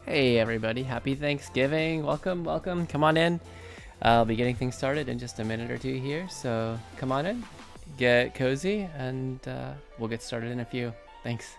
Hey everybody, happy Thanksgiving. Welcome, welcome. Come on in. I'll be getting things started in just a minute or two here, so come on in, get cozy, and we'll get started in a few. Thanks.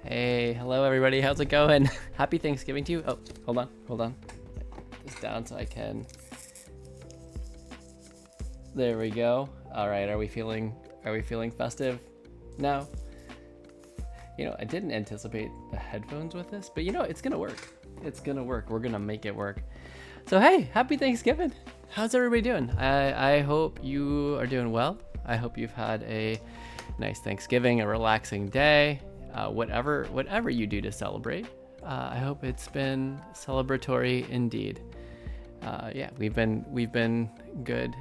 Hey, hello everybody, how's it going? Happy Thanksgiving to you. Oh, hold on. Put this down so I can. There we go. All right, are we feeling festive now? You know, I didn't anticipate the headphones with this, but you know, it's gonna work. It's gonna work. We're gonna make it work. So hey, happy Thanksgiving. How's everybody doing? I hope you are doing well. I hope you've had a nice Thanksgiving, a relaxing day. Whatever you do to celebrate, I hope it's been celebratory indeed. Yeah, we've been good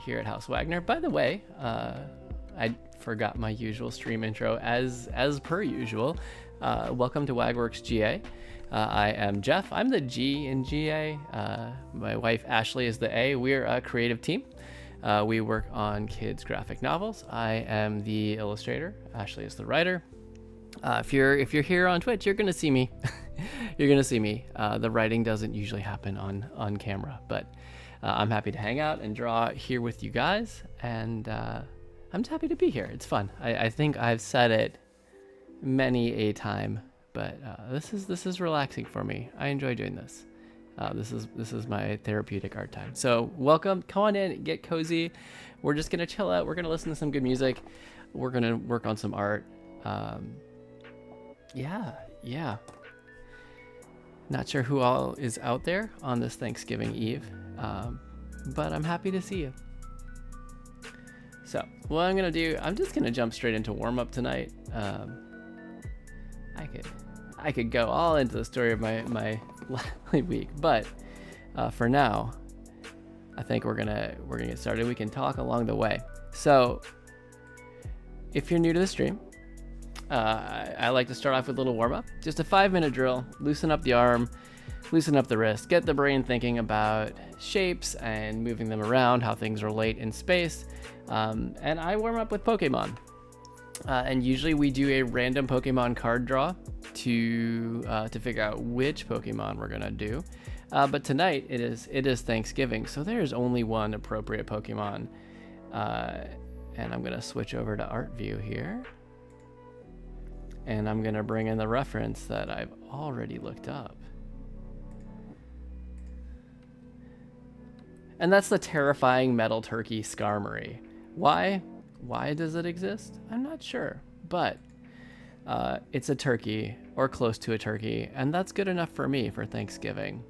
here at House Wagner. By the way, I forgot my usual stream intro as per usual. Welcome to WagWorksGA. I am Jeff. I'm the G in GA. My wife Ashley is the A. We're a creative team. We work on kids' graphic novels. I am the illustrator. Ashley is the writer. If you're here on Twitch, you're gonna see me. You're gonna see me. The writing doesn't usually happen on camera, but I'm happy to hang out and draw here with you guys, and I'm just happy to be here. It's fun. I think I've said it many a time, but this is relaxing for me. I enjoy doing this. This is my therapeutic art time. So welcome. Come on in, get cozy. We're just gonna chill out. We're gonna listen to some good music. We're gonna work on some art. Yeah. Not sure who all is out there on this Thanksgiving Eve, but I'm happy to see you. So what I'm gonna do, I'm just gonna jump straight into warm up tonight. I could go all into the story of my week, but for now, I think we're gonna get started. We can talk along the way. So if you're new to the stream, I like to start off with a little warm-up. Just a 5-minute drill. Loosen up the arm, loosen up the wrist, get the brain thinking about shapes and moving them around, how things relate in space. And I warm up with Pokemon. And usually we do a random Pokemon card draw to figure out which Pokemon we're gonna do. But tonight it is Thanksgiving, so there's only one appropriate Pokemon. And I'm gonna switch over to art view here. And I'm gonna bring in the reference that I've already looked up. And that's the terrifying metal turkey skarmory. Why? Why does it exist? I'm not sure, but it's a turkey or close to a turkey, and that's good enough for me for Thanksgiving.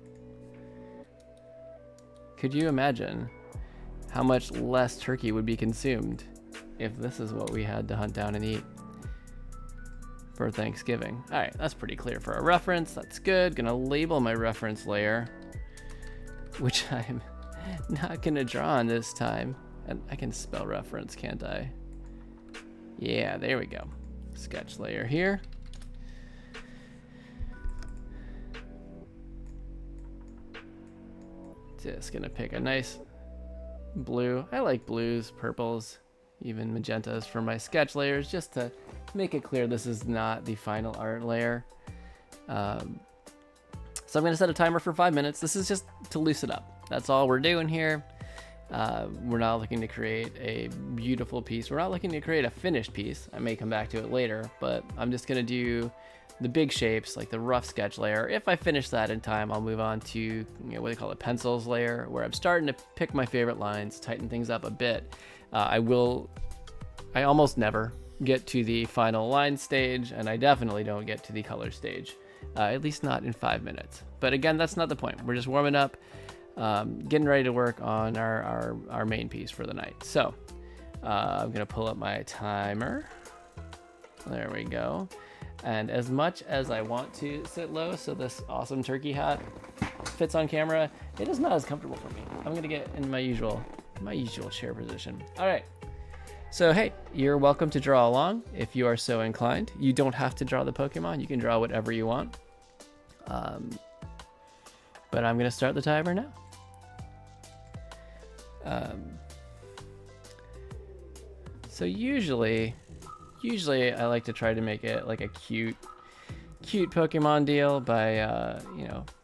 Could you imagine how much less turkey would be consumed if this is what we had to hunt down and eat for Thanksgiving? All right, that's pretty clear for a reference. That's good. Gonna label my reference layer, which I'm not gonna draw on this time. And I can spell reference, can't I? Yeah, there we go. Sketch layer here. Just gonna pick a nice blue. I like blues, purples, even magentas for my sketch layers, just to make it clear this is not the final art layer. So I'm gonna set a timer for 5 minutes. This is just to loosen up. That's all we're doing here. We're not looking to create a beautiful piece. We're not looking to create a finished piece. I may come back to it later, but I'm just gonna do the big shapes, like the rough sketch layer. If I finish that in time, I'll move on to what they call a pencils layer, where I'm starting to pick my favorite lines, tighten things up a bit. I almost never get to the final line stage, and I definitely don't get to the color stage, at least not in 5 minutes. But again, that's not the point. We're just warming up, getting ready to work on our main piece for the night. So I'm gonna pull up my timer. There we go. And as much as I want to sit low so this awesome turkey hat fits on camera, it is not as comfortable for me. I'm gonna get in my usual chair position. All right. So hey, you're welcome to draw along if you are so inclined. You don't have to draw the Pokemon. You can draw whatever you want. But I'm gonna start the timer now. So usually I like to try to make it like a cute Pokemon deal by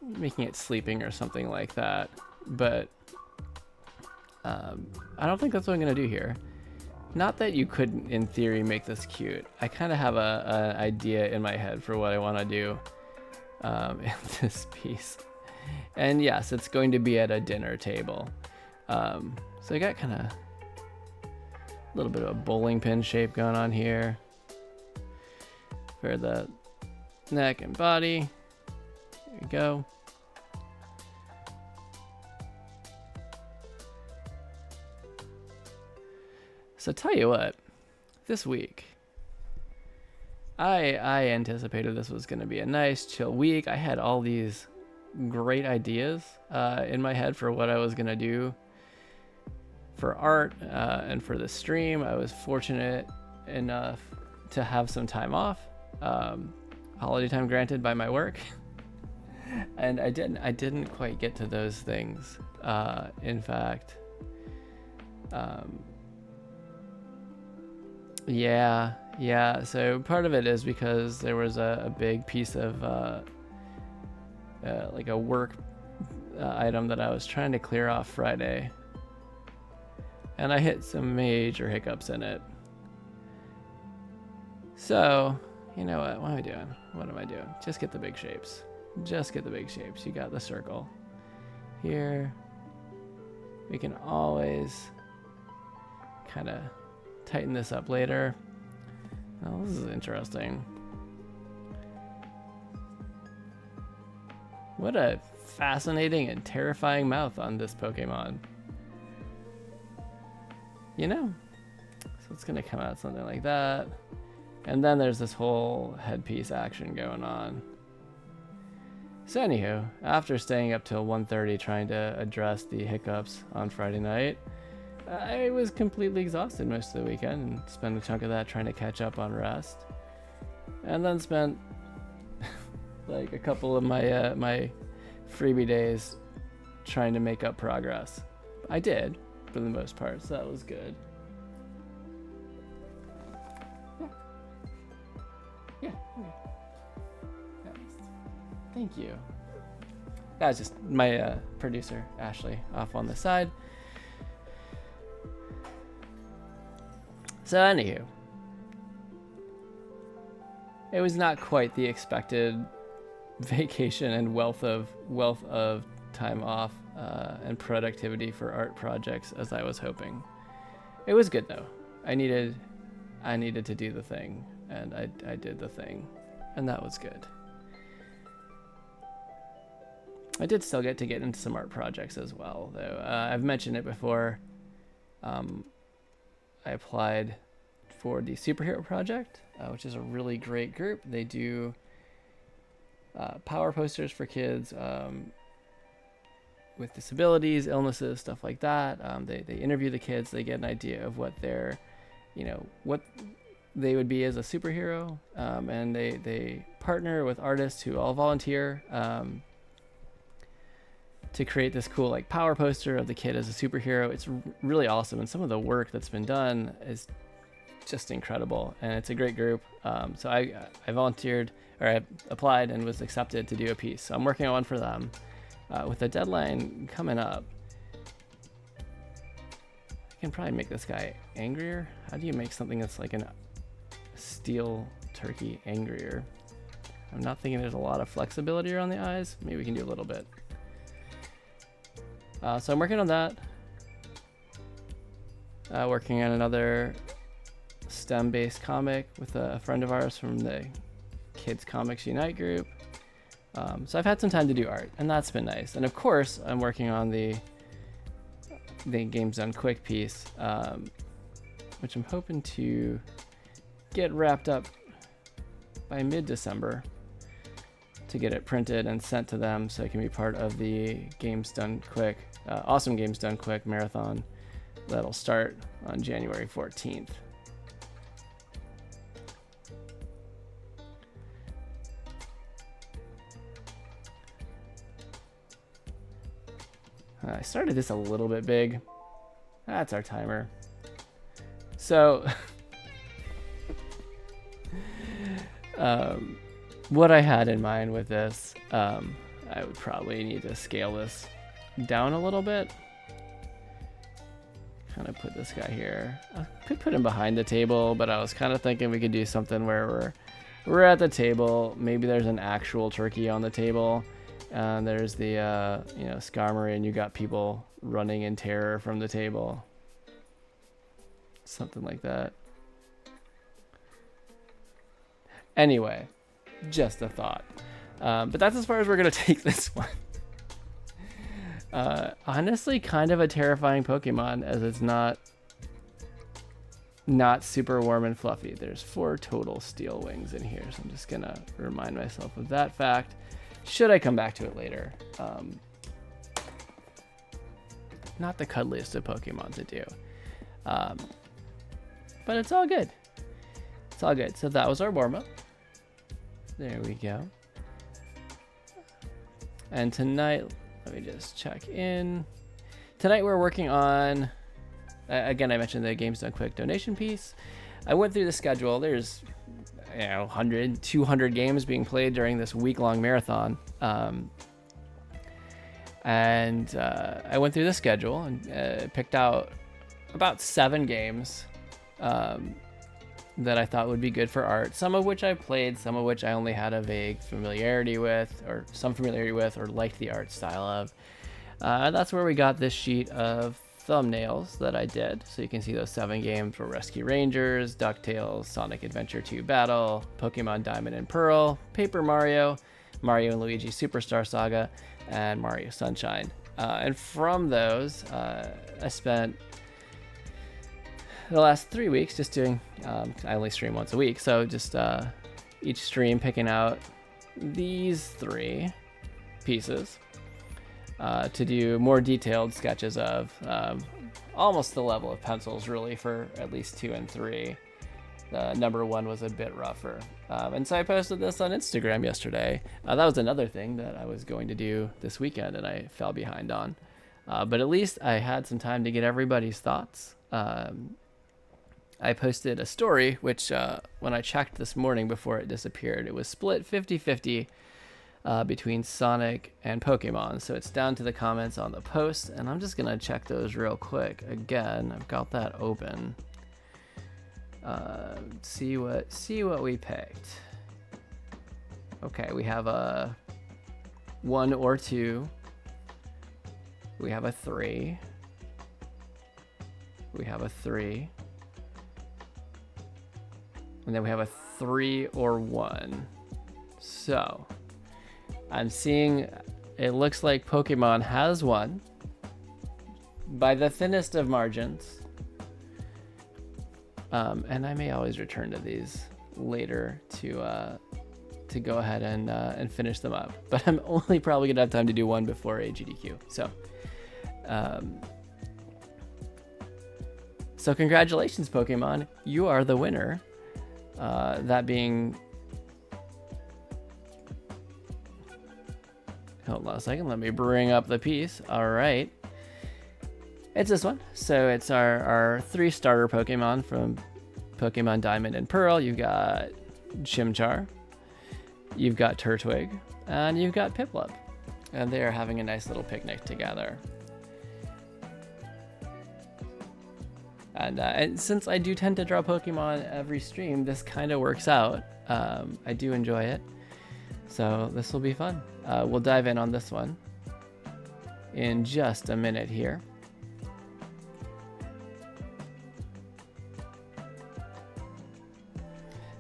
making it sleeping or something like that. But I don't think that's what I'm gonna do here. Not that you couldn't, in theory, make this cute. I kind of have an idea in my head for what I want to do in this piece. And yes, it's going to be at a dinner table. So I got kind of a little bit of a bowling pin shape going on here for the neck and body. There we go. So tell you what, this week, I anticipated this was going to be a nice chill week. I had all these great ideas in my head for what I was going to do for art and for the stream. I was fortunate enough to have some time off, holiday time granted by my work, and I didn't quite get to those things. In fact, yeah. So part of it is because there was a big piece of like a work item that I was trying to clear off Friday, and I hit some major hiccups in it. So, you know what? What am I doing? Just get the big shapes. You got the circle. Here, we can always kind of tighten this up later. Oh, this is interesting. What a fascinating and terrifying mouth on this Pokemon. So it's gonna come out something like that. And then there's this whole headpiece action going on. So anywho, after staying up till 1:30 trying to address the hiccups on Friday night, I was completely exhausted most of the weekend and spent a chunk of that trying to catch up on rest. And then spent like a couple of my my freebie days trying to make up progress. I did, for the most part, so that was good. Yeah. Thank you. That was just my producer, Ashley, off on the side. So anywho, it was not quite the expected vacation and wealth of time off and productivity for art projects as I was hoping. It was good though. I needed to do the thing, and I did the thing, and that was good. I did still get into some art projects as well, though. I've mentioned it before. I applied for the superhero project, which is a really great group. They do power posters for kids with disabilities, illnesses, stuff like that. They interview the kids. They get an idea of what their, what they would be as a superhero, and they partner with artists who all volunteer to create this cool like power poster of the kid as a superhero. It's really awesome, and some of the work that's been done is just incredible, and it's a great group. So I volunteered, or I applied and was accepted to do a piece. So I'm working on one for them with the deadline coming up. I can probably make this guy angrier. How do you make something that's like a steel turkey angrier? I'm not thinking there's a lot of flexibility around the eyes. Maybe we can do a little bit. So I'm working on that. Working on another STEM-based comic with a friend of ours from the Kids Comics Unite group. So I've had some time to do art, and that's been nice. And of course, I'm working on the GamesDoneQuick piece, which I'm hoping to get wrapped up by mid-December to get it printed and sent to them so it can be part of the GamesDoneQuick, awesome GamesDoneQuick marathon that'll start on January 14th. I started this a little bit big. That's our timer. So, what I had in mind with this, I would probably need to scale this down a little bit. Kind of put this guy here. I could put him behind the table, but I was kind of thinking we could do something where we're at the table. Maybe there's an actual turkey on the table. And there's the, skarmory, and you got people running in terror from the table. Something like that. Anyway, just a thought. But that's as far as we're going to take this one. Honestly, kind of a terrifying Pokemon, as it's not super warm and fluffy. There's 4 total steel wings in here, so I'm just going to remind myself of that fact. Should I come back to it later? Not the cuddliest of Pokemon to do. But it's all good. It's all good. So that was our warm-up. There we go. And tonight, let me just check in. Tonight we're working on, again, I mentioned the GamesDoneQuick donation piece. I went through the schedule. There's 100, 200 games being played during this week-long marathon. And I went through the schedule and picked out about 7 games that I thought would be good for art. Some of which I played, some of which I only had a vague familiarity with, or liked the art style of. That's where we got this sheet of thumbnails that I did. So you can see those 7 games were Rescue Rangers, DuckTales, Sonic Adventure 2 Battle, Pokemon Diamond and Pearl, Paper Mario, Mario and Luigi Superstar Saga, and Mario Sunshine. And from those, I spent the last 3 weeks just doing, I only stream once a week, so just each stream picking out these 3 pieces to do more detailed sketches of, almost the level of pencils really for at least 2 and 3. The number 1 was a bit rougher. And so I posted this on Instagram yesterday. That was another thing that I was going to do this weekend and I fell behind on. But at least I had some time to get everybody's thoughts. I posted a story, which when I checked this morning before it disappeared, it was split 50-50 between Sonic and Pokemon. So it's down to the comments on the post, and I'm just going to check those real quick. Again, I've got that open. See what we picked. Okay, we have a 1 or 2. We have a 3. We have a 3. And then we have a 3 or 1. So I'm seeing it looks like Pokemon has won by the thinnest of margins. And I may always return to these later to go ahead and finish them up. But I'm only probably gonna have time to do one before AGDQ. So congratulations, Pokemon. You are the winner. That being... Hold on a second. Let me bring up the piece. All right. It's this one. So it's our 3 starter Pokemon from Pokemon Diamond and Pearl. You've got Chimchar, you've got Turtwig, and you've got Piplup. And they are having a nice little picnic together. And since I do tend to draw Pokemon every stream, this kind of works out. I do enjoy it. So this will be fun. We'll dive in on this one in just a minute here.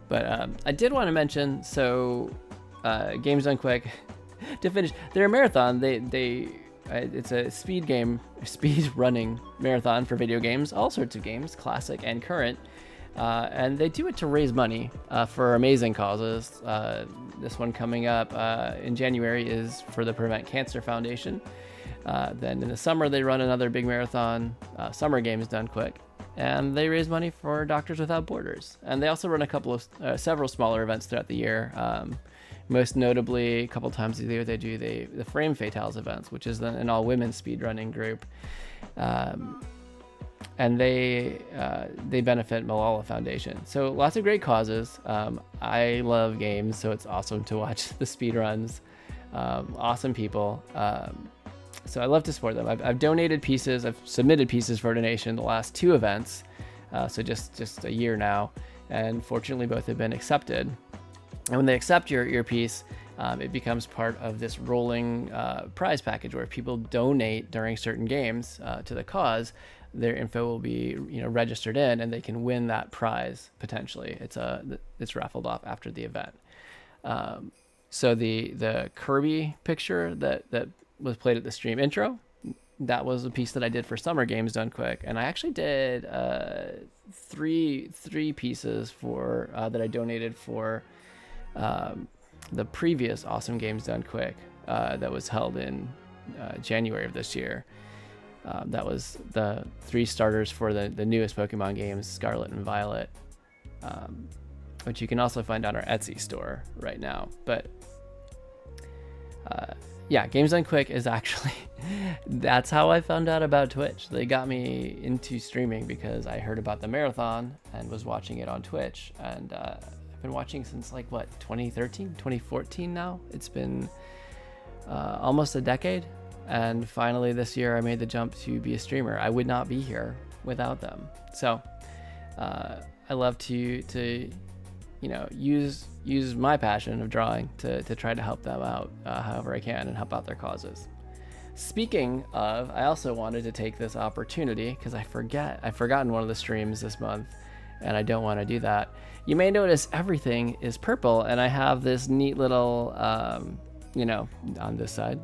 But I did want to mention, so GamesDoneQuick, to finish their marathon, it's a speed running marathon for video games, all sorts of games, classic and current. And they do it to raise money for amazing causes. This one coming up in January is for the Prevent Cancer Foundation. Then in the summer, they run another big marathon, Summer GamesDoneQuick. And they raise money for Doctors Without Borders. And they also run several smaller events throughout the year. Most notably, a couple times a year, they do the Frame Fatales events, which is an all-women speedrunning group. And they benefit Malala Foundation. So lots of great causes. I love games, so it's awesome to watch the speedruns. Awesome people. So I love to support them. I've donated pieces. I've submitted pieces for donation the last 2 events. So just a year now. And fortunately, both have been accepted. And when they accept your piece, it becomes part of this rolling prize package where people donate during certain games to the cause. Their info will be registered in, and they can win that prize potentially. It's raffled off after the event. So the Kirby picture that was played at the stream intro, that was a piece that I did for Summer GamesDoneQuick, and I actually did three pieces for that I donated for the previous Awesome GamesDoneQuick that was held in January of this year. That was the 3 starters for the newest Pokemon games, Scarlet and Violet, which you can also find on our Etsy store right now. But yeah, GamesDoneQuick is actually, that's how I found out about Twitch. They got me into streaming because I heard about the marathon and was watching it on Twitch. And I've been watching since 2013, 2014 now. It's been almost a decade. And finally this year I made the jump to be a streamer. I would not be here without them. So I love to use my passion of drawing to try to help them out however I can and help out their causes. Speaking of, I also wanted to take this opportunity because I've forgotten one of the streams this month and I don't want to do that. You may notice everything is purple and I have this neat little, on this side,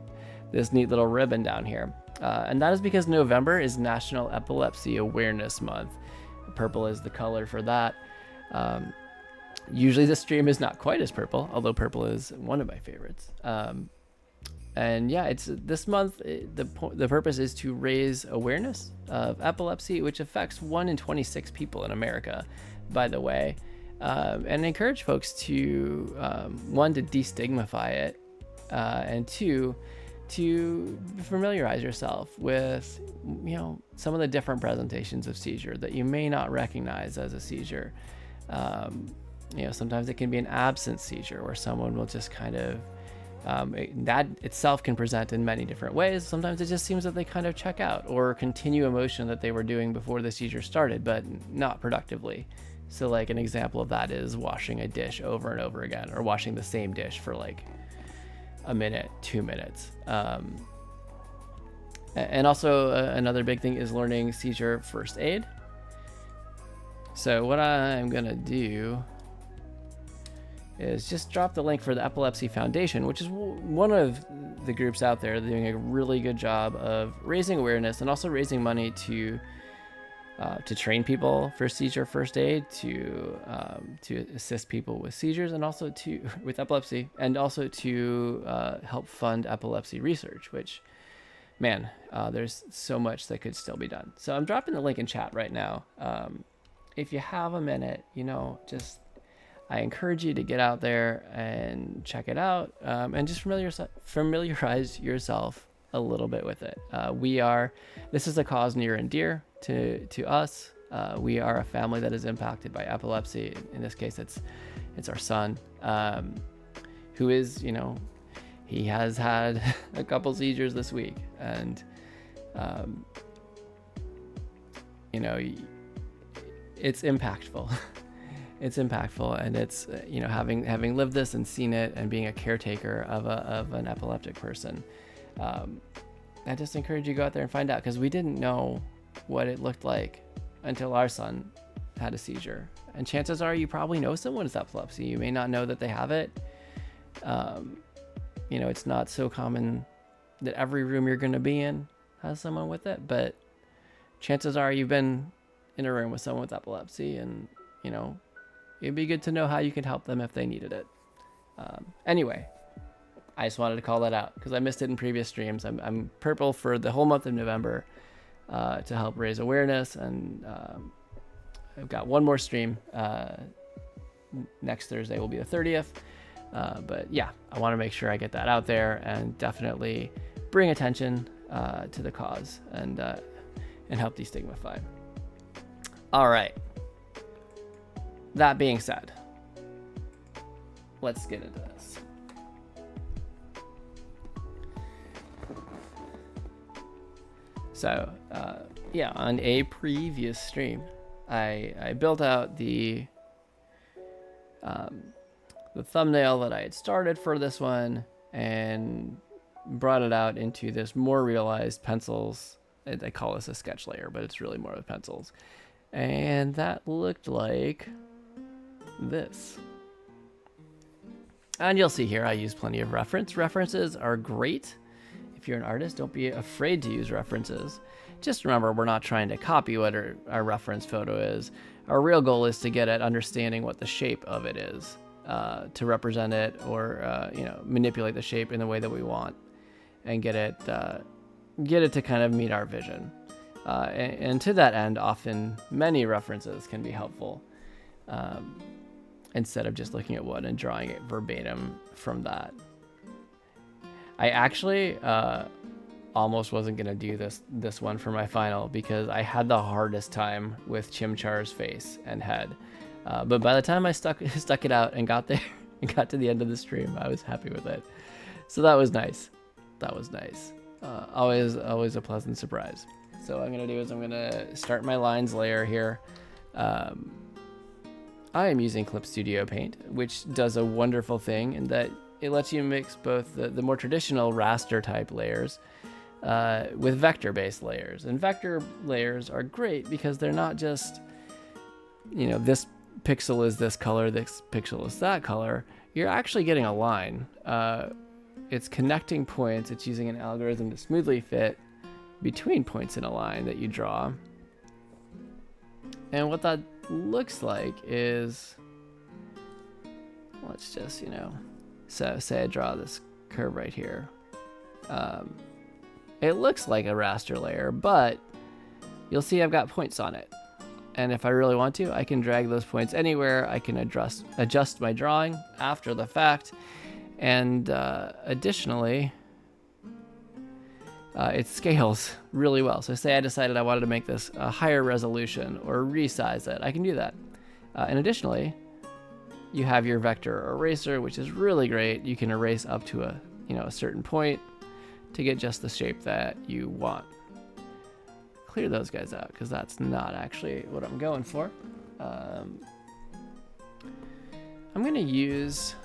this neat little ribbon down here. And that is because November is National Epilepsy Awareness Month. Purple is the color for that. Usually the stream is not quite as purple, although purple is one of my favorites. And yeah, it's this month, the purpose is to raise awareness of epilepsy, which affects 1 in 26 people in America, by the way, and encourage folks to, 1, to destigmatize it, and 2, to familiarize yourself with, some of the different presentations of seizure that you may not recognize as a seizure. Sometimes it can be an absent seizure where someone will just kind of, that itself can present in many different ways. Sometimes it just seems that they kind of check out or continue a motion that they were doing before the seizure started, but not productively. So like an example of that is washing a dish over and over again, or washing the same dish for like a minute, 2 minutes. And also another big thing is learning seizure first aid. So what I'm gonna do is just drop the link for the Epilepsy Foundation, which is one of the groups out there doing a really good job of raising awareness and also raising money to train people for seizure first aid, to assist people with seizures, and also with epilepsy, and also to help fund epilepsy research, which, man, there's so much that could still be done. So I'm dropping the link in chat right now. If you have a minute, I encourage you to get out there and check it out, and just familiarize yourself a little bit with it. This is a cause near and dear to us. We are a family that is impacted by epilepsy. In this case, it's our son, who is, he has had a couple seizures this week, and it's impactful. It's impactful, and it's having lived this and seen it, and being a caretaker of an epileptic person. I just encourage you to go out there and find out, because we didn't know what it looked like until our son had a seizure. And chances are you probably know someone with epilepsy. You may not know that they have it. It's not so common that every room you're going to be in has someone with it, but chances are you've been in a room with someone with epilepsy, and it'd be good to know how you can help them if they needed it. Anyway, I just wanted to call that out because I missed it in previous streams. I'm purple for the whole month of November to help raise awareness, and I've got one more stream. Next Thursday will be the 30th. But yeah, I want to make sure I get that out there and definitely bring attention to the cause and help destigmify. All right. That being said, let's get into this. So, on a previous stream, I built out the thumbnail that I had started for this one and brought it out into this more realized pencils. I call this a sketch layer, but it's really more of pencils. And that looked like this. And you'll see here I use plenty of references are great. If you're an artist, don't be afraid to use references. Just remember, we're not trying to copy what our reference photo is. Our real goal is to get at understanding what the shape of it is, to represent it, or manipulate the shape in the way that we want, and get it to kind of meet our vision. And to that end, often many references can be helpful, instead of just looking at one and drawing it verbatim from that. I actually almost wasn't going to do this one for my final, because I had the hardest time with Chimchar's face and head. But by the time I stuck it out and got there and got to the end of the stream, I was happy with it. So that was nice. Always a pleasant surprise. So what I'm going to do is I'm going to start my lines layer here. I am using Clip Studio Paint, which does a wonderful thing in that it lets you mix both the more traditional raster type layers with vector-based layers. And vector layers are great because they're not just, this pixel is this color, this pixel is that color. You're actually getting a line. It's connecting points. It's using an algorithm to smoothly fit between points in a line that you draw. And what that looks like is, let's just, so say I draw this curve right here. It looks like a raster layer, but you'll see I've got points on it. And if I really want to, I can drag those points anywhere. I can adjust my drawing after the fact. And additionally, it scales really well. So say I decided I wanted to make this a higher resolution or resize it, I can do that. And additionally, you have your vector eraser, which is really great. You can erase up to a certain point to get just the shape that you want. Clear those guys out because that's not actually what I'm going for. I'm gonna use,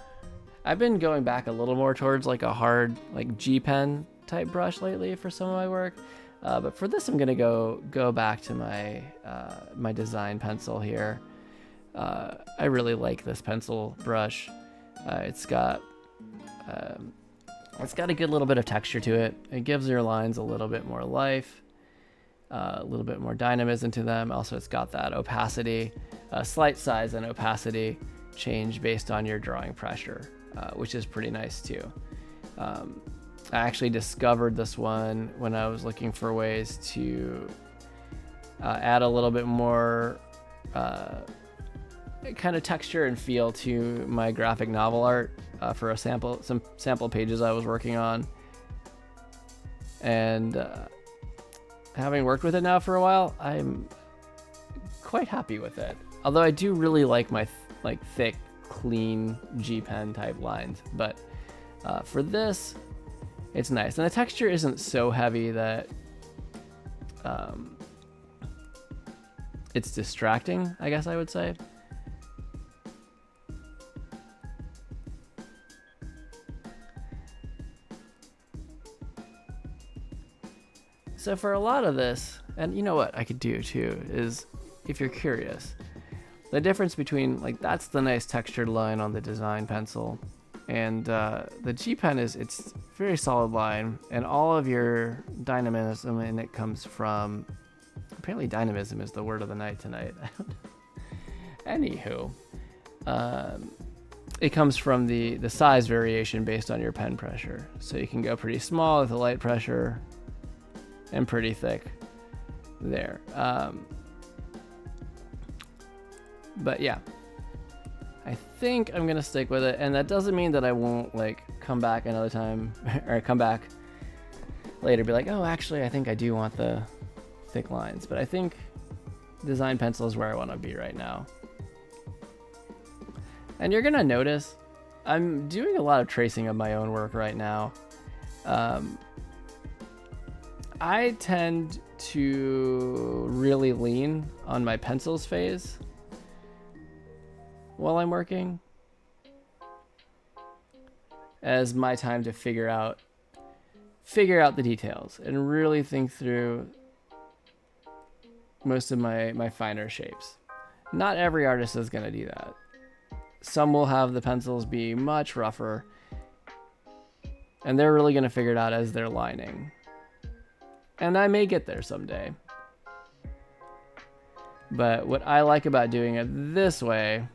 I've been going back a little more towards like a hard like G pen type brush lately for some of my work. But for this, I'm gonna go back to my my design pencil here. I really like this pencil brush. It's got a good little bit of texture to it. It gives your lines a little bit more life, a little bit more dynamism to them. Also, it's got that opacity, slight size and opacity change based on your drawing pressure, which is pretty nice too. I actually discovered this one when I was looking for ways to add a little bit more kind of texture and feel to my graphic novel art for some sample pages I was working on. And having worked with it now for a while, I'm quite happy with it. Although I do really like my thick, clean G pen type lines, but for this, it's nice. And the texture isn't so heavy that it's distracting, I guess I would say. So for a lot of this, and you know what I could do too, is if you're curious, the difference between like that's the nice textured line on the design pencil, and the G pen it's very solid line, and all of your dynamism in it comes from, apparently dynamism is the word of the night tonight. Anywho, it comes from the size variation based on your pen pressure. So you can go pretty small with a light pressure and pretty thick there. But yeah, I think I'm gonna stick with it, and that doesn't mean that I won't like come back another time or come back later be like, oh, actually I think I do want the thick lines. But I think design pencil is where I want to be right now. And you're gonna notice I'm doing a lot of tracing of my own work right now. I tend to really lean on my pencils phase while I'm working as my time to figure out the details and really think through most of my finer shapes. Not every artist is going to do that. Some will have the pencils be much rougher, and they're really going to figure it out as they're lining. And I may get there someday. But what I like about doing it this way,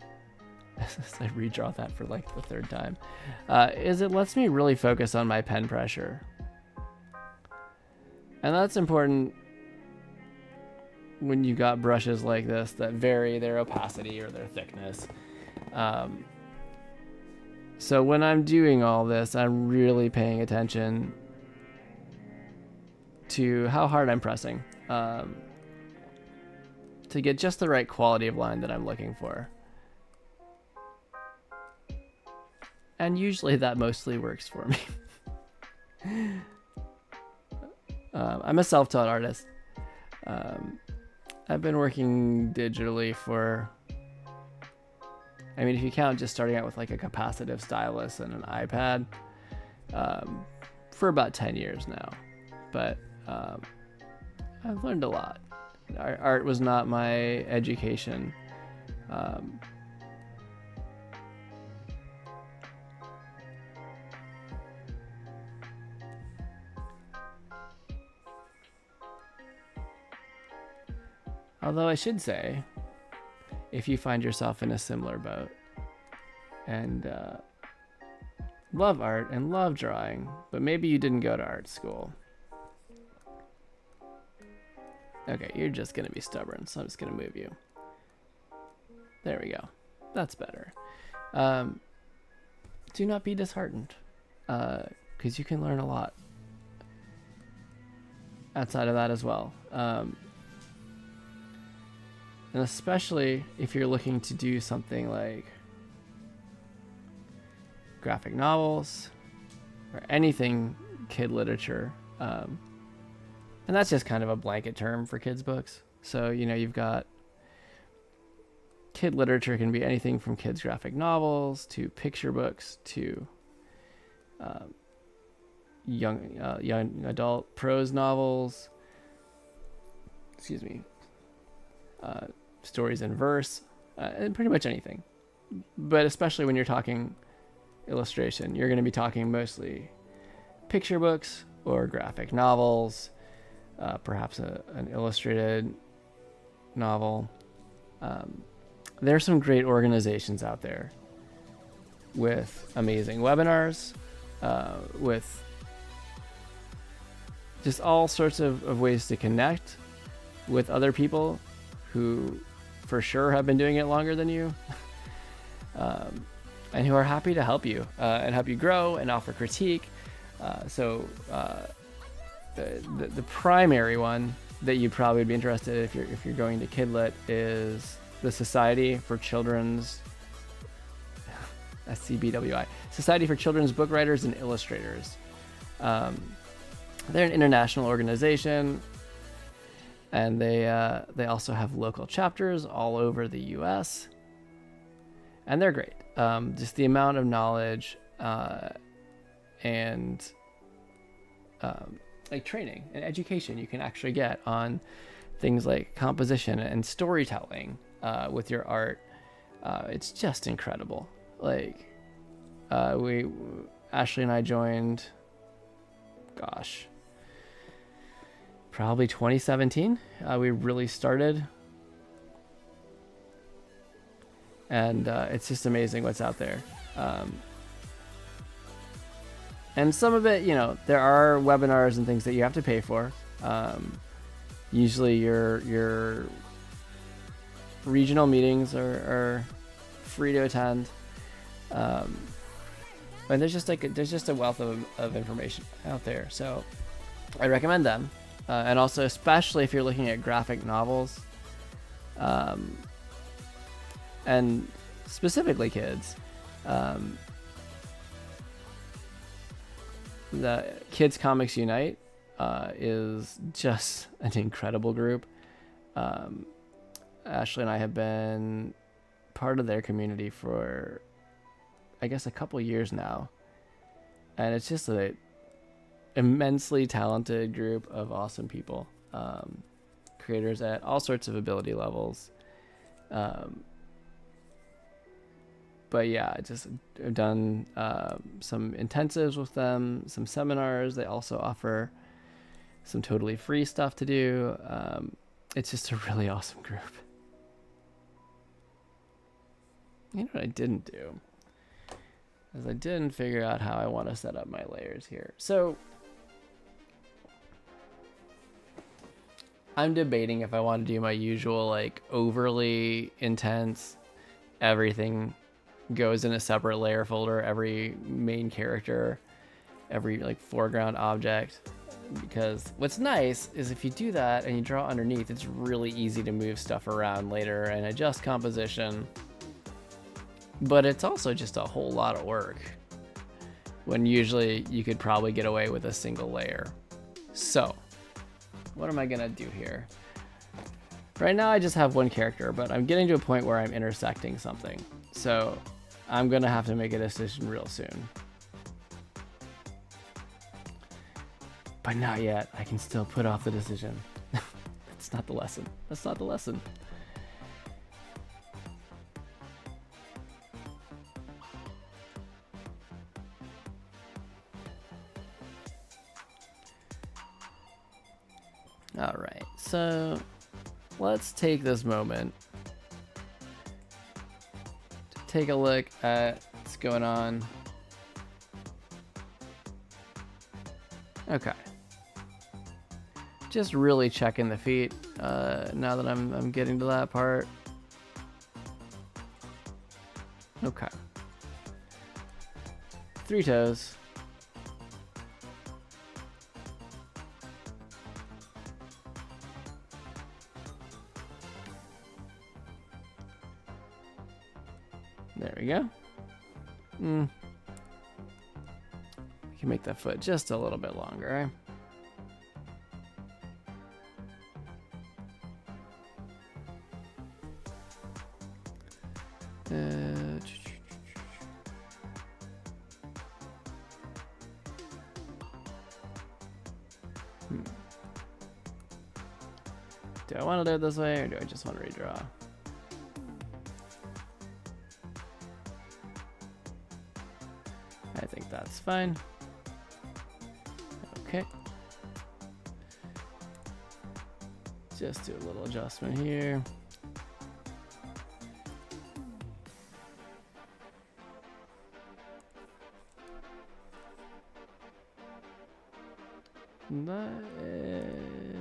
as I redraw that for like the third time, is it lets me really focus on my pen pressure. And that's important when you got brushes like this that vary their opacity or their thickness. So when I'm doing all this, I'm really paying attention to how hard I'm pressing to get just the right quality of line that I'm looking for. And usually that mostly works for me. I'm a self-taught artist. I've been working digitally for, I mean, if you count just starting out with like a capacitive stylus and an iPad, for about 10 years now. But I've learned a lot. Art was not my education. Although I should say, if you find yourself in a similar boat and love art and love drawing, but maybe you didn't go to art school. Okay, you're just going to be stubborn, so I'm just going to move you. There we go. That's better. Do not be disheartened, because you can learn a lot outside of that as well. And especially if you're looking to do something like graphic novels or anything kid literature. And that's just kind of a blanket term for kids' books. So, you know, you've got kid literature can be anything from kids' graphic novels to picture books to young adult prose novels. Excuse me. Stories in verse, and pretty much anything. But especially when you're talking illustration, you're going to be talking mostly picture books or graphic novels, perhaps an illustrated novel. There are some great organizations out there with amazing webinars, with just all sorts of ways to connect with other people who for sure have been doing it longer than you, and who are happy to help you and help you grow and offer critique. So the primary one that you'd probably be interested in if you're going to KidLit is the Society for Children's SCBWI, Society for Children's Book Writers and Illustrators. They're an international organization, and they also have local chapters all over the U.S. and they're great. Just the amount of knowledge and like training and education you can actually get on things like composition and storytelling with your art. It's just incredible. Like Ashley and I joined, probably 2017. We really started, and it's just amazing what's out there. And some of it, there are webinars and things that you have to pay for. Usually your regional meetings are free to attend. And there's just a wealth of information out there. So I recommend them. And also, especially if you're looking at graphic novels, and specifically kids, the Kids Comics Unite is just an incredible group. Ashley and I have been part of their community for, I guess, a couple years now, and it's just an immensely talented group of awesome people, creators at all sorts of ability levels. But yeah, I've done some intensives with them, some seminars. They also offer some totally free stuff to do. It's just a really awesome group. You know what I didn't do? Is I didn't figure out how I want to set up my layers here. So I'm debating if I want to do my usual, like, overly intense, everything goes in a separate layer folder, every main character, every like foreground object, because what's nice is if you do that and you draw underneath, it's really easy to move stuff around later and adjust composition, but it's also just a whole lot of work when usually you could probably get away with a single layer. So what am I gonna do here? Right now I just have one character, but I'm getting to a point where I'm intersecting something, so I'm gonna have to make a decision real soon. But not yet. I can still put off the decision. That's not the lesson. That's not the lesson. All right, so let's take this moment to take a look at what's going on. Okay. Just really checking the feet now that I'm getting to that part. Okay. 3 toes. There we go. We can make that foot just a little bit longer, right? Do I want to do it this way, or do I just want to redraw? I think that's fine. Okay. Just do a little adjustment here.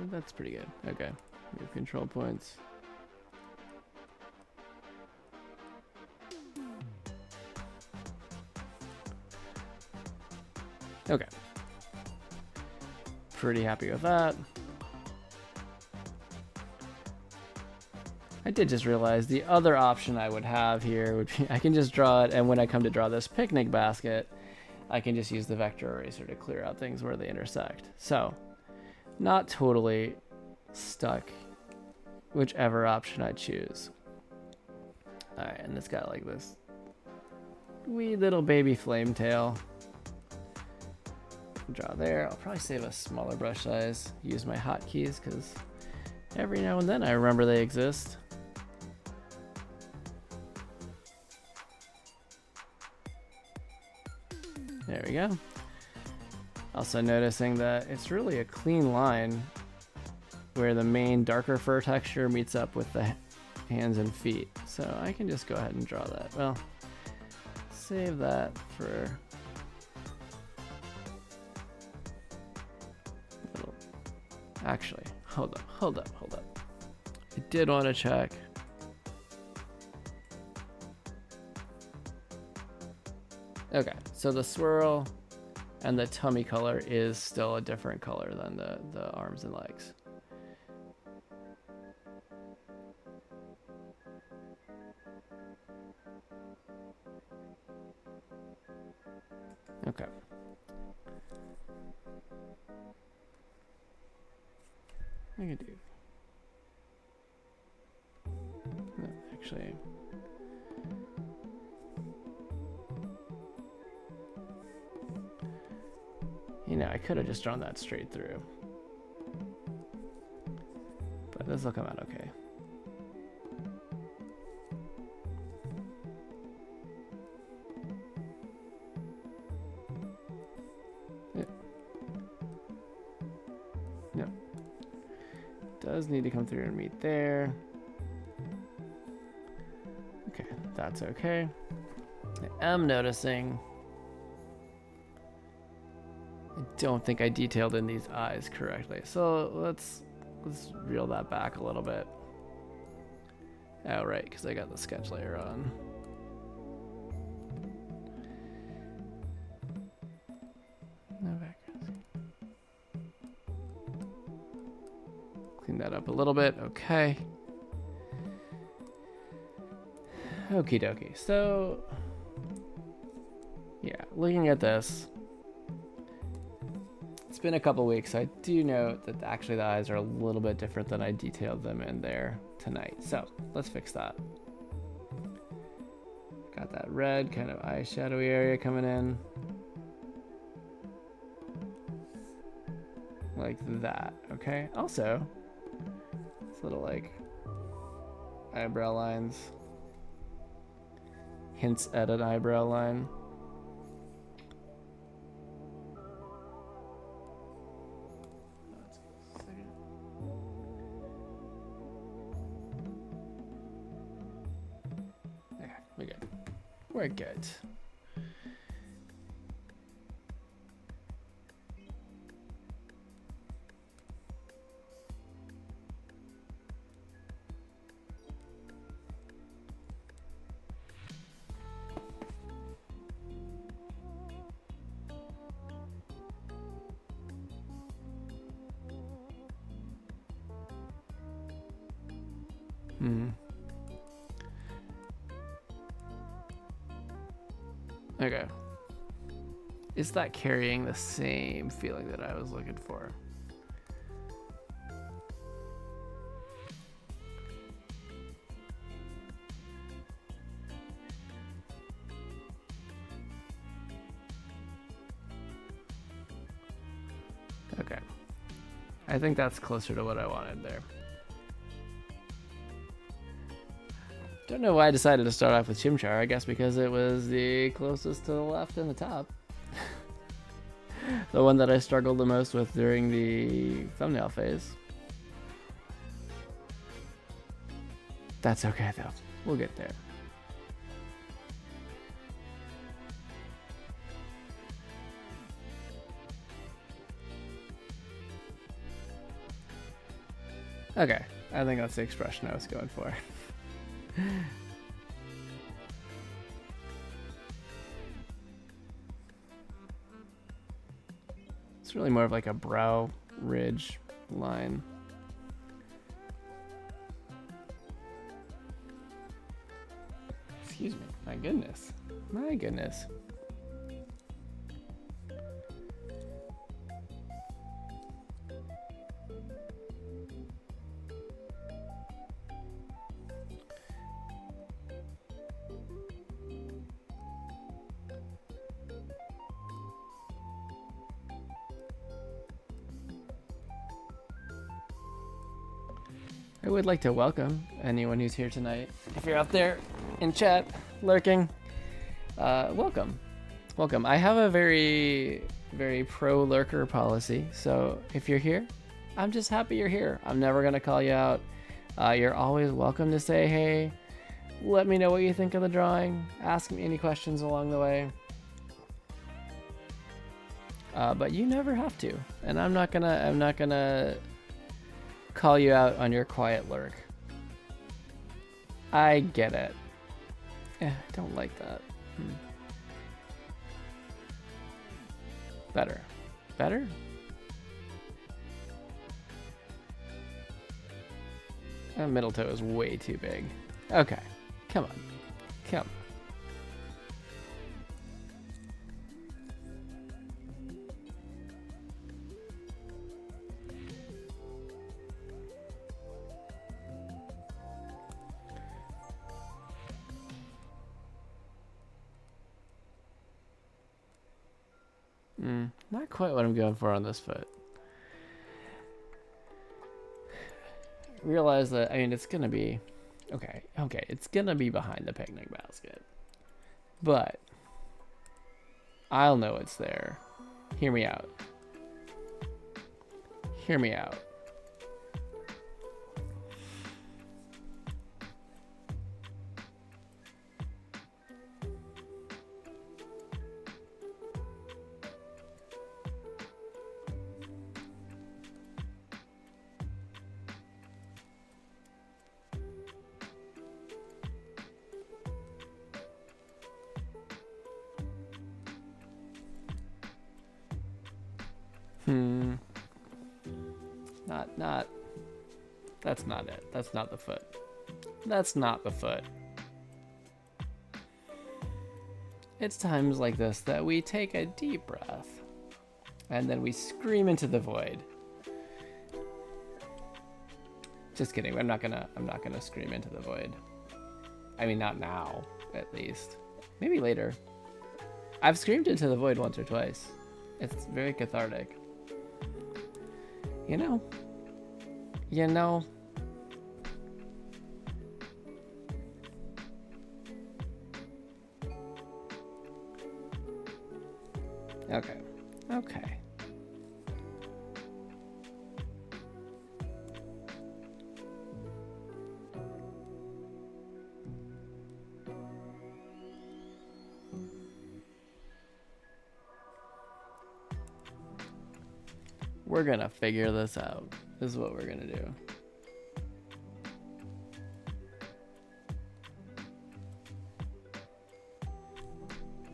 That's pretty good. Okay, move control points. Okay. Pretty happy with that. I did just realize the other option I would have here would be I can just draw it, and when I come to draw this picnic basket, I can just use the vector eraser to clear out things where they intersect. So, not totally stuck whichever option I choose. Alright, and it's got like this wee little baby flame tail. Draw there. I'll probably save a smaller brush size, use my hotkeys, because every now and then I remember they exist. There we go. Also noticing that it's really a clean line where the main darker fur texture meets up with the hands and feet. So I can just go ahead and draw that. Well, save that for little. Actually, hold up. I did want to check. Okay, so the swirl and the tummy color is still a different color than the arms and legs. Okay. I can do. No, actually. You know, I could have just drawn that straight through. But this will come out okay. Yeah. No. Does need to come through and meet there. Okay, that's okay. I am noticing I don't think I detailed in these eyes correctly. So let's reel that back a little bit. Oh, right, because I got the sketch layer on. No background. Clean that up a little bit. Okay. Okie dokie. So, yeah, looking at this. It's been a couple weeks. I do note that actually the eyes are a little bit different than I detailed them in there tonight. So let's fix that. Got that red kind of eyeshadowy area coming in. Like that, okay? Also, it's little like eyebrow lines. Hints at an eyebrow line. We're good. Okay. Is that carrying the same feeling that I was looking for? Okay. I think that's closer to what I wanted there. Don't know why I decided to start off with Chimchar. I guess because it was the closest to the left and the top. The one that I struggled the most with during the thumbnail phase. That's okay though. We'll get there. Okay, I think that's the expression I was going for. It's really more of like a brow ridge line. Excuse me, my goodness. My goodness. I would like to welcome anyone who's here tonight. If you're out there in chat, lurking, welcome. Welcome. I have a very, very pro lurker policy. So if you're here, I'm just happy you're here. I'm never going to call you out. You're always welcome to say, hey, let me know what you think of the drawing. Ask me any questions along the way. But you never have to. And I'm not gonna call you out on your quiet lurk. I get it. I don't like that. Better. Better? That middle toe is way too big. Okay. Come on. Come on. Not quite what I'm going for on this foot. Realize that, I mean, it's gonna be okay, it's gonna be behind the picnic basket, but I'll know it's there. Hear me out. Hear me out. That's not it. That's not the foot. That's not the foot. It's times like this that we take a deep breath and then we scream into the void. Just kidding. I'm not gonna scream into the void. I mean, not now, at least. Maybe later. I've screamed into the void once or twice. It's very cathartic. You know. Okay. We're gonna figure this out. This is what we're gonna do.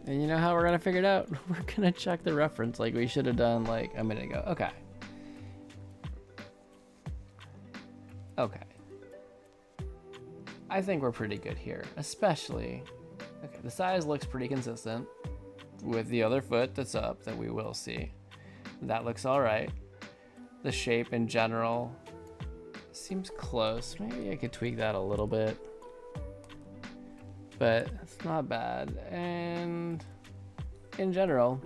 And you know how we're gonna figure it out? We're gonna check the reference like we should have done like a minute ago. Okay. I think we're pretty good here, especially, okay, the size looks pretty consistent with the other foot that's up that we will see. That looks all right. The shape in general seems close. Maybe I could tweak that a little bit, but it's not bad. And in general,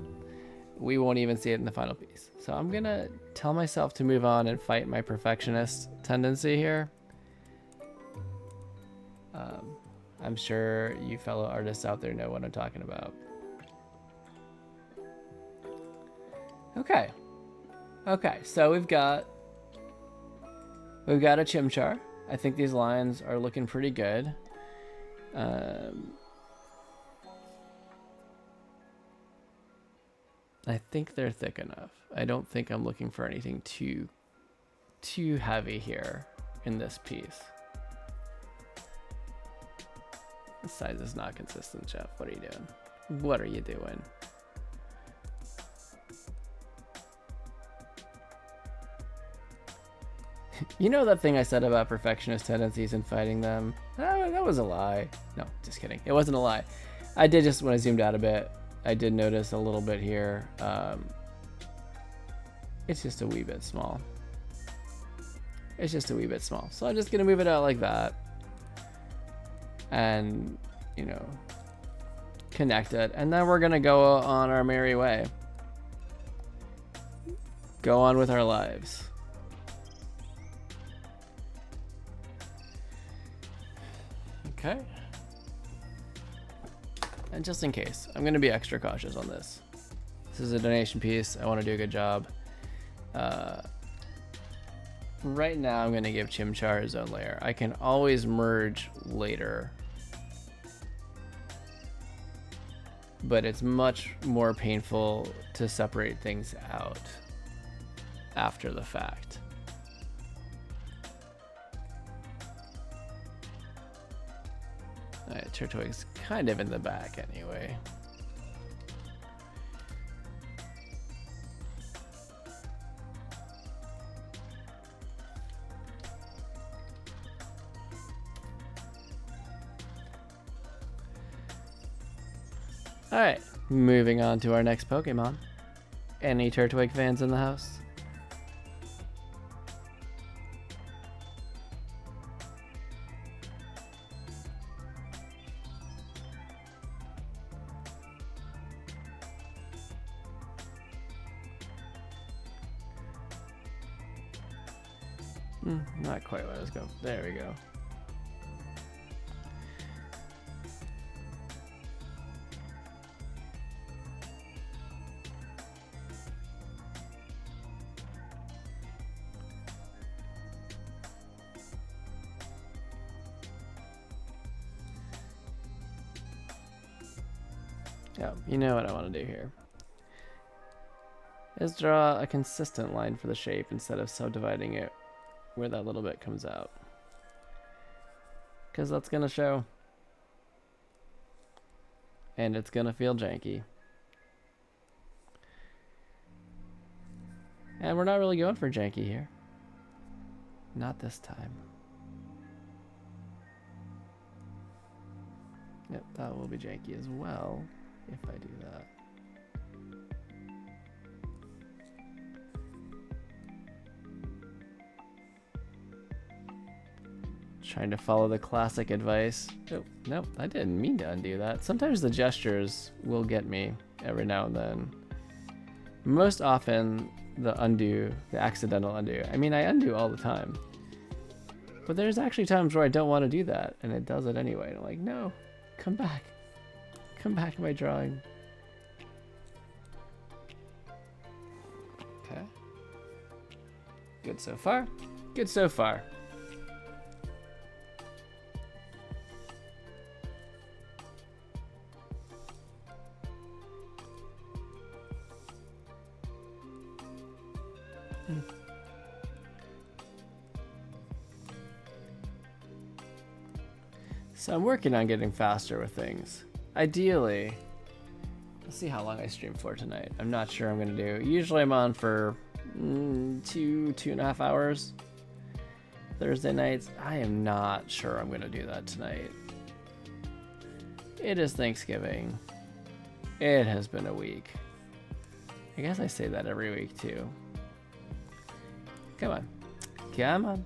we won't even see it in the final piece. So I'm gonna tell myself to move on and fight my perfectionist tendency here. I'm sure you fellow artists out there know what I'm talking about. Okay. Okay, so we've got a chimchar. I think these lines are looking pretty good. I think they're thick enough. I don't think I'm looking for anything too heavy here in this piece. The size is not consistent, Jeff. What are you doing? What are you doing? You know that thing I said about perfectionist tendencies and fighting them? That was a lie. No, just kidding. It wasn't a lie. I did just, when I zoomed out a bit, I did notice a little bit here. It's just a wee bit small. It's just a wee bit small. So I'm just going to move it out like that. And, you know, connect it. And then we're going to go on our merry way. Go on with our lives. Okay. And just in case, I'm going to be extra cautious on this. This is a donation piece. I want to do a good job. Right now, I'm going to give Chimchar his own layer. I can always merge later. But it's much more painful to separate things out after the fact. Alright, Turtwig's kind of in the back anyway. Alright, moving on to our next Pokemon. Any Turtwig fans in the house? Not quite what I was going. There we go. Yeah, you know what I want to do here is draw a consistent line for the shape instead of subdividing it where that little bit comes out, because that's gonna show and it's gonna feel janky, and we're not really going for janky here, not this time. Yep, that will be janky as well if I do that. Trying to follow the classic advice. Oh, nope, I didn't mean to undo that. Sometimes the gestures will get me every now and then. Most often, the accidental undo. I mean, I undo all the time. But there's actually times where I don't want to do that, and it does it anyway. And I'm like, no, come back. Come back to my drawing. Okay. Good so far. Good so far. So I'm working on getting faster with things. Ideally, let's see how long I stream for tonight. I'm not sure I'm gonna do. Usually I'm on for 2.5 hours. Thursday nights. I am not sure I'm gonna do that tonight. It is Thanksgiving. It has been a week. I guess I say that every week too. Come on. Come on.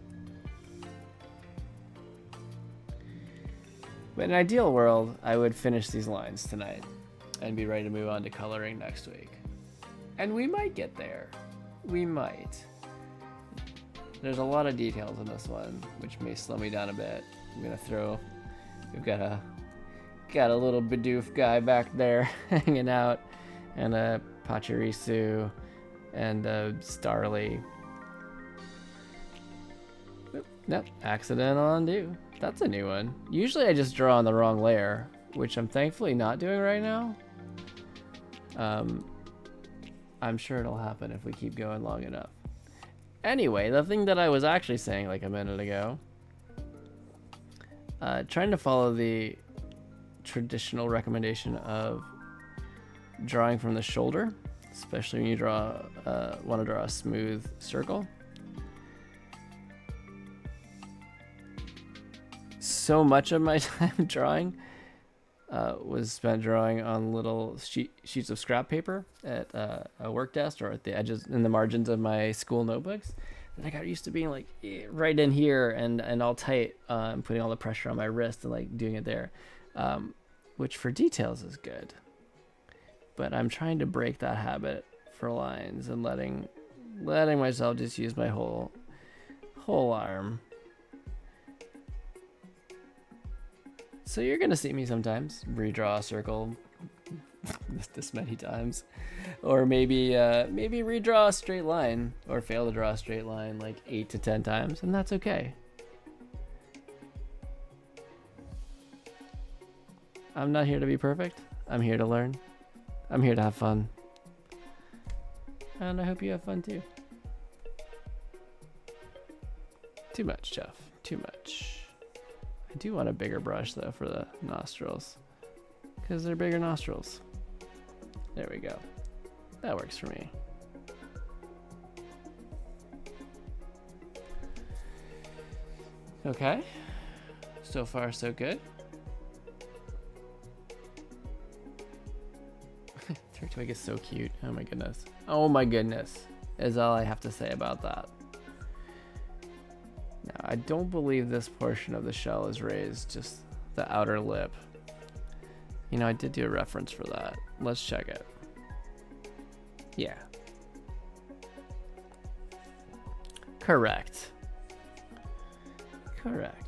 But in an ideal world, I would finish these lines tonight and be ready to move on to coloring next week. And we might get there. We might. There's a lot of details in this one, which may slow me down a bit. I'm gonna throw, we've got a little Bidoof guy back there hanging out, and a Pachirisu, and a Starly. Nope, accidental undo. That's a new one. Usually I just draw on the wrong layer, which I'm thankfully not doing right now. I'm sure it'll happen if we keep going long enough. Anyway, the thing that I was actually saying like a minute ago, trying to follow the traditional recommendation of drawing from the shoulder, especially when you want to draw a smooth circle. So much of my time drawing was spent drawing on little sheets of scrap paper at a work desk or at the edges in the margins of my school notebooks. And I got used to being like right in here and all tight, and putting all the pressure on my wrist and like doing it there, which for details is good. But I'm trying to break that habit for lines and letting myself just use my whole arm. So you're gonna see me sometimes redraw a circle this many times, or maybe redraw a straight line, or fail to draw a straight line like 8 to 10 times, and that's okay. I'm not here to be perfect. I'm here to learn. I'm here to have fun, and I hope you have fun too. Too much, Jeff. Too much. I do want a bigger brush though for the nostrils, because they're bigger nostrils. There we go. That works for me. Okay. So far, so good. Turtwig is so cute. Oh my goodness. Oh my goodness, is all I have to say about that. Now, I don't believe this portion of the shell is raised, just the outer lip. You know, I did do a reference for that. Let's check it. Yeah. Correct. Correct.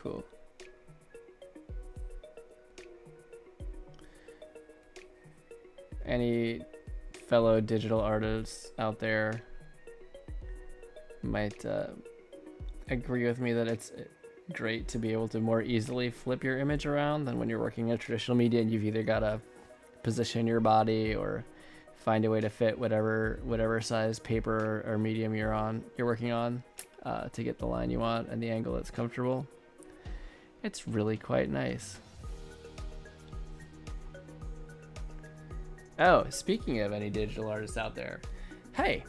Cool. Any fellow digital artists out there might agree with me that it's great to be able to more easily flip your image around than when you're working in traditional media and you've either got to position your body or find a way to fit whatever size paper or medium you're working on to get the line you want and the angle that's comfortable. It's really quite nice. Oh, speaking of any digital artists out there, hey,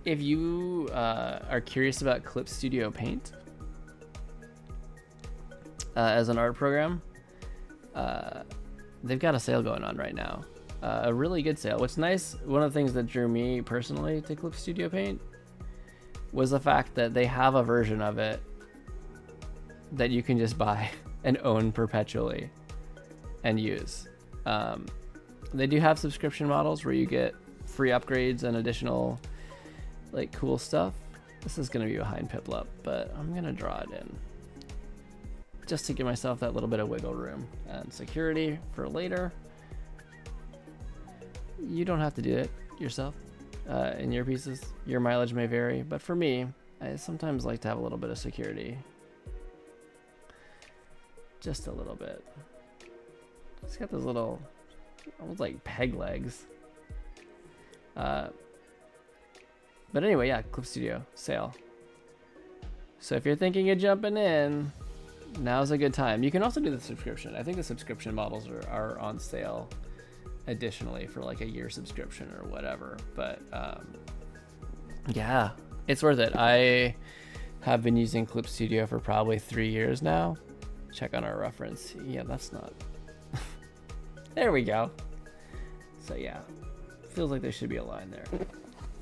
if you are curious about Clip Studio Paint as an art program, they've got a sale going on right now. A really good sale. What's nice, one of the things that drew me personally to Clip Studio Paint was the fact that they have a version of it that you can just buy and own perpetually and use. They do have subscription models where you get free upgrades and additional like cool stuff. This is going to be behind Piplup, but I'm going to draw it in just to give myself that little bit of wiggle room and security for later. You don't have to do it yourself in your pieces. Your mileage may vary, but for me, I sometimes like to have a little bit of security. Just a little bit. It's got those little, almost like peg legs. But anyway, yeah, Clip Studio sale. So if you're thinking of jumping in, now's a good time. You can also do the subscription. I think the subscription models are on sale additionally for like a year subscription or whatever. But yeah, it's worth it. I have been using Clip Studio for probably 3 years now. Check on our reference. Yeah, that's not. There we go. So yeah, feels like there should be a line there.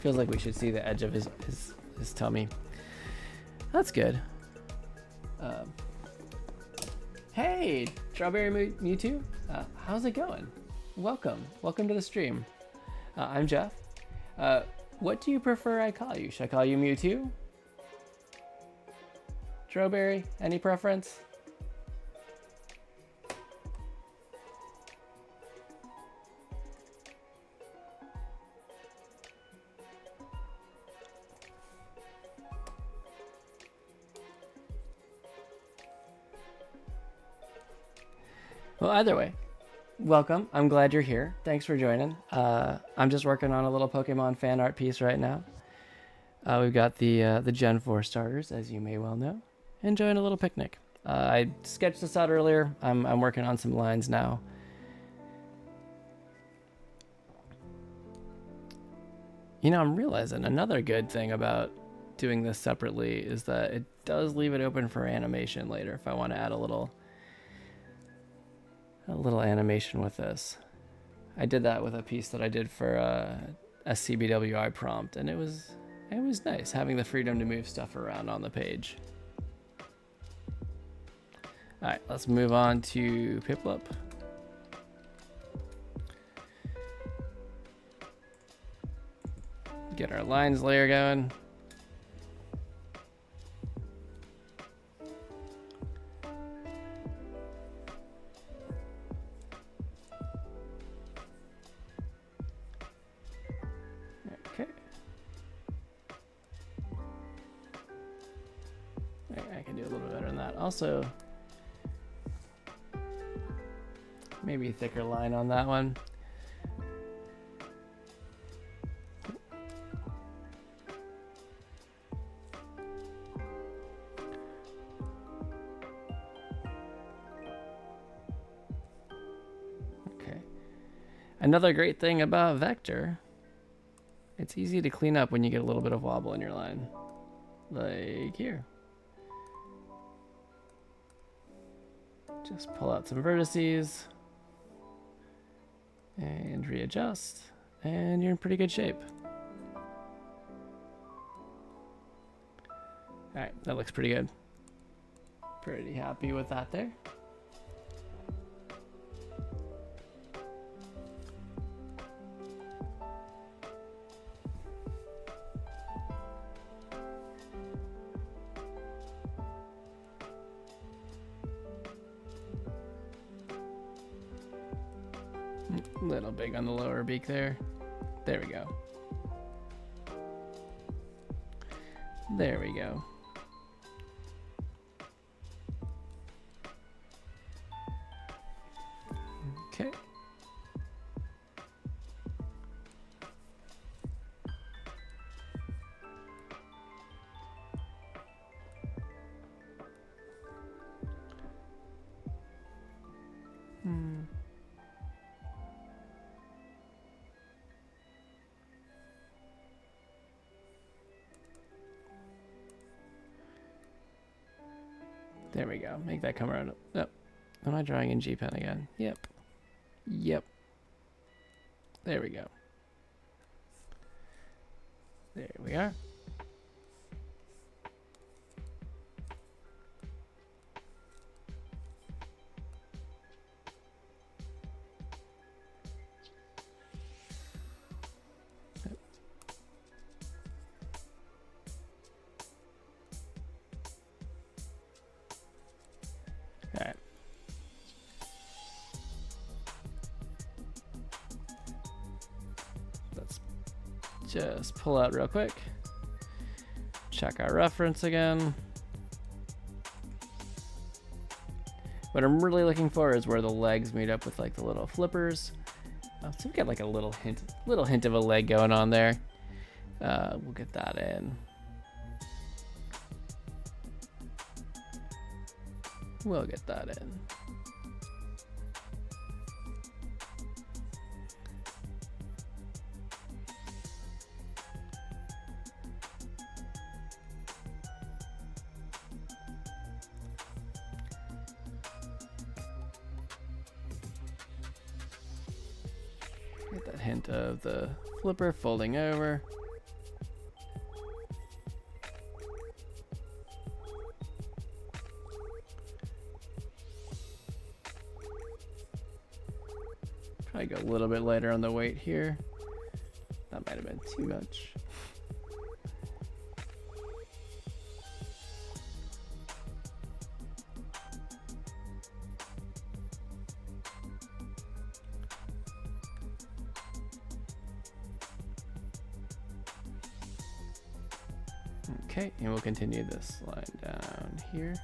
Feels like we should see the edge of his tummy. That's good. Hey, Strawberry Mewtwo. How's it going? Welcome to the stream. I'm Jeff. What do you prefer I call you? Should I call you Mewtwo? Strawberry, any preference? Well, either way, welcome. I'm glad you're here. Thanks for joining. I'm just working on a little Pokemon fan art piece right now. We've got the Gen 4 starters, as you may well know. Enjoying a little picnic. I sketched this out earlier. I'm working on some lines now. You know, I'm realizing another good thing about doing this separately is that it does leave it open for animation later if I want to add a little animation with this. I did that with a piece that I did for a CBWI prompt, and it was nice having the freedom to move stuff around on the page. All right, let's move on to Piplup. Get our lines layer going. I can do a little bit better than that. Also, maybe a thicker line on that one. Okay. Another great thing about Vector, it's easy to clean up when you get a little bit of wobble in your line. Like here. Just pull out some vertices and readjust, and you're in pretty good shape. All right, that looks pretty good. Pretty happy with that there. A little big on the lower beak there. There we go. There we go. Okay. There we go. Make that come around. Oh, am I drawing in G Pen again? Yep. Yep. There we go. There we are. All right. Let's just pull out real quick. Check our reference again. What I'm really looking for is where the legs meet up with like the little flippers. So we got like a little hint of a leg going on there. We'll get that in. We'll get that in. Get that hint of the flipper folding over. I go a little bit lighter on the weight here. That might have been too much. Okay, and we'll continue this line down here.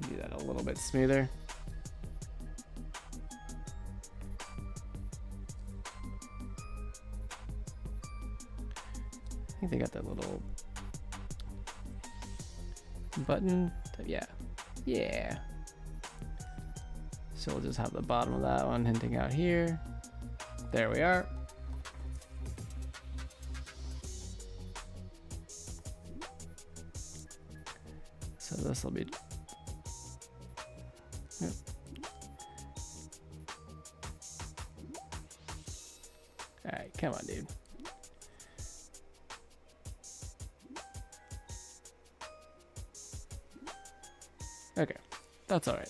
Can do that a little bit smoother. I think they got that little button. Yeah. Yeah. So we'll just have the bottom of that one hinting out here. There we are. So this will be. Yep. All right, come on, dude. Okay, that's all right.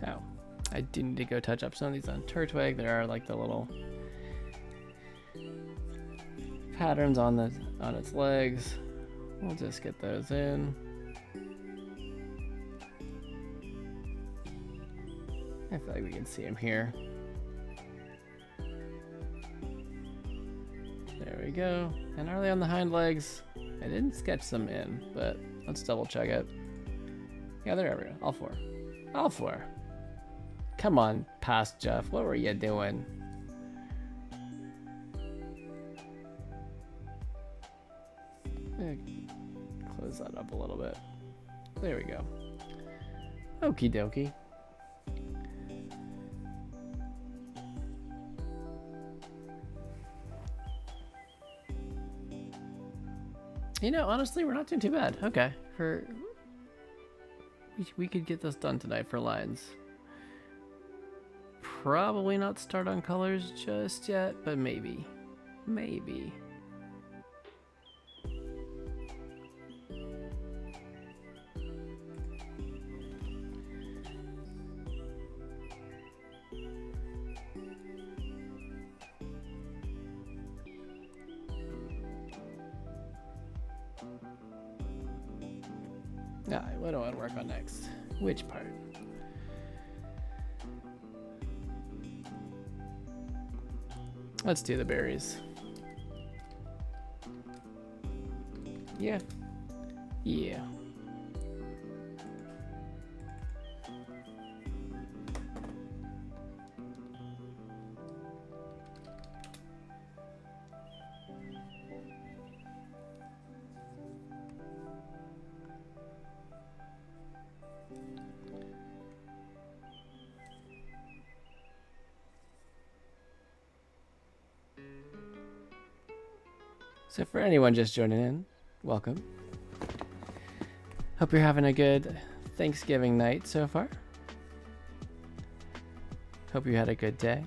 Oh, I do need to go touch up some of these on Turtwig. There are like the little patterns on its legs. We'll just get those in. I feel like we can see them here. There we go. And are they on the hind legs? I didn't sketch them in, but let's double check it. Yeah, they're everywhere. All four. All four. Come on, past Jeff. What were you doing? Close that up a little bit. There we go. Okie dokie. You know, honestly, we're not doing too bad. Okay, we could get this done tonight for lines. Probably not start on colors just yet, but maybe. Maybe. Alright, what do I want to work on next? Which part? Let's do the berries. Yeah. Yeah. So for anyone just joining in, welcome. Hope you're having a good Thanksgiving night so far. Hope you had a good day.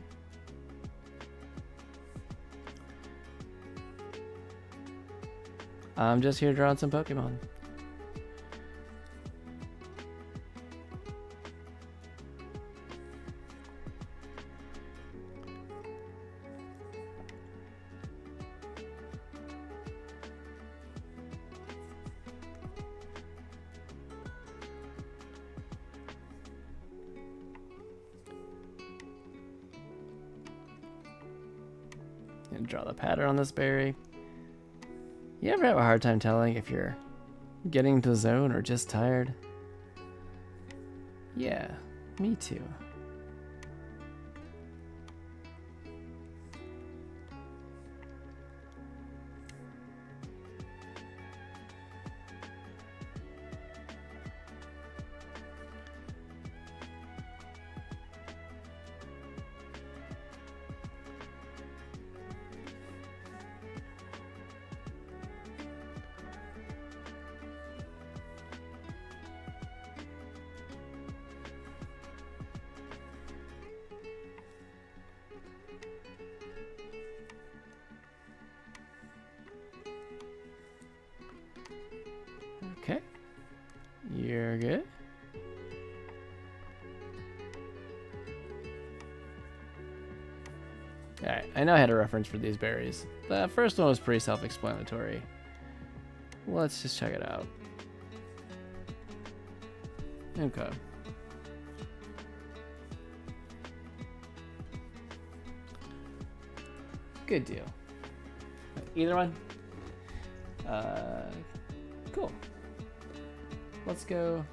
I'm just here drawing some Pokemon. And draw the pattern on this berry. You ever have a hard time telling if you're getting into the zone or just tired? Yeah, me too. We're good. Alright, I know I had a reference for these berries. The first one was pretty self-explanatory. Let's just check it out. Okay. Good deal. Either one? Cool. Let's go.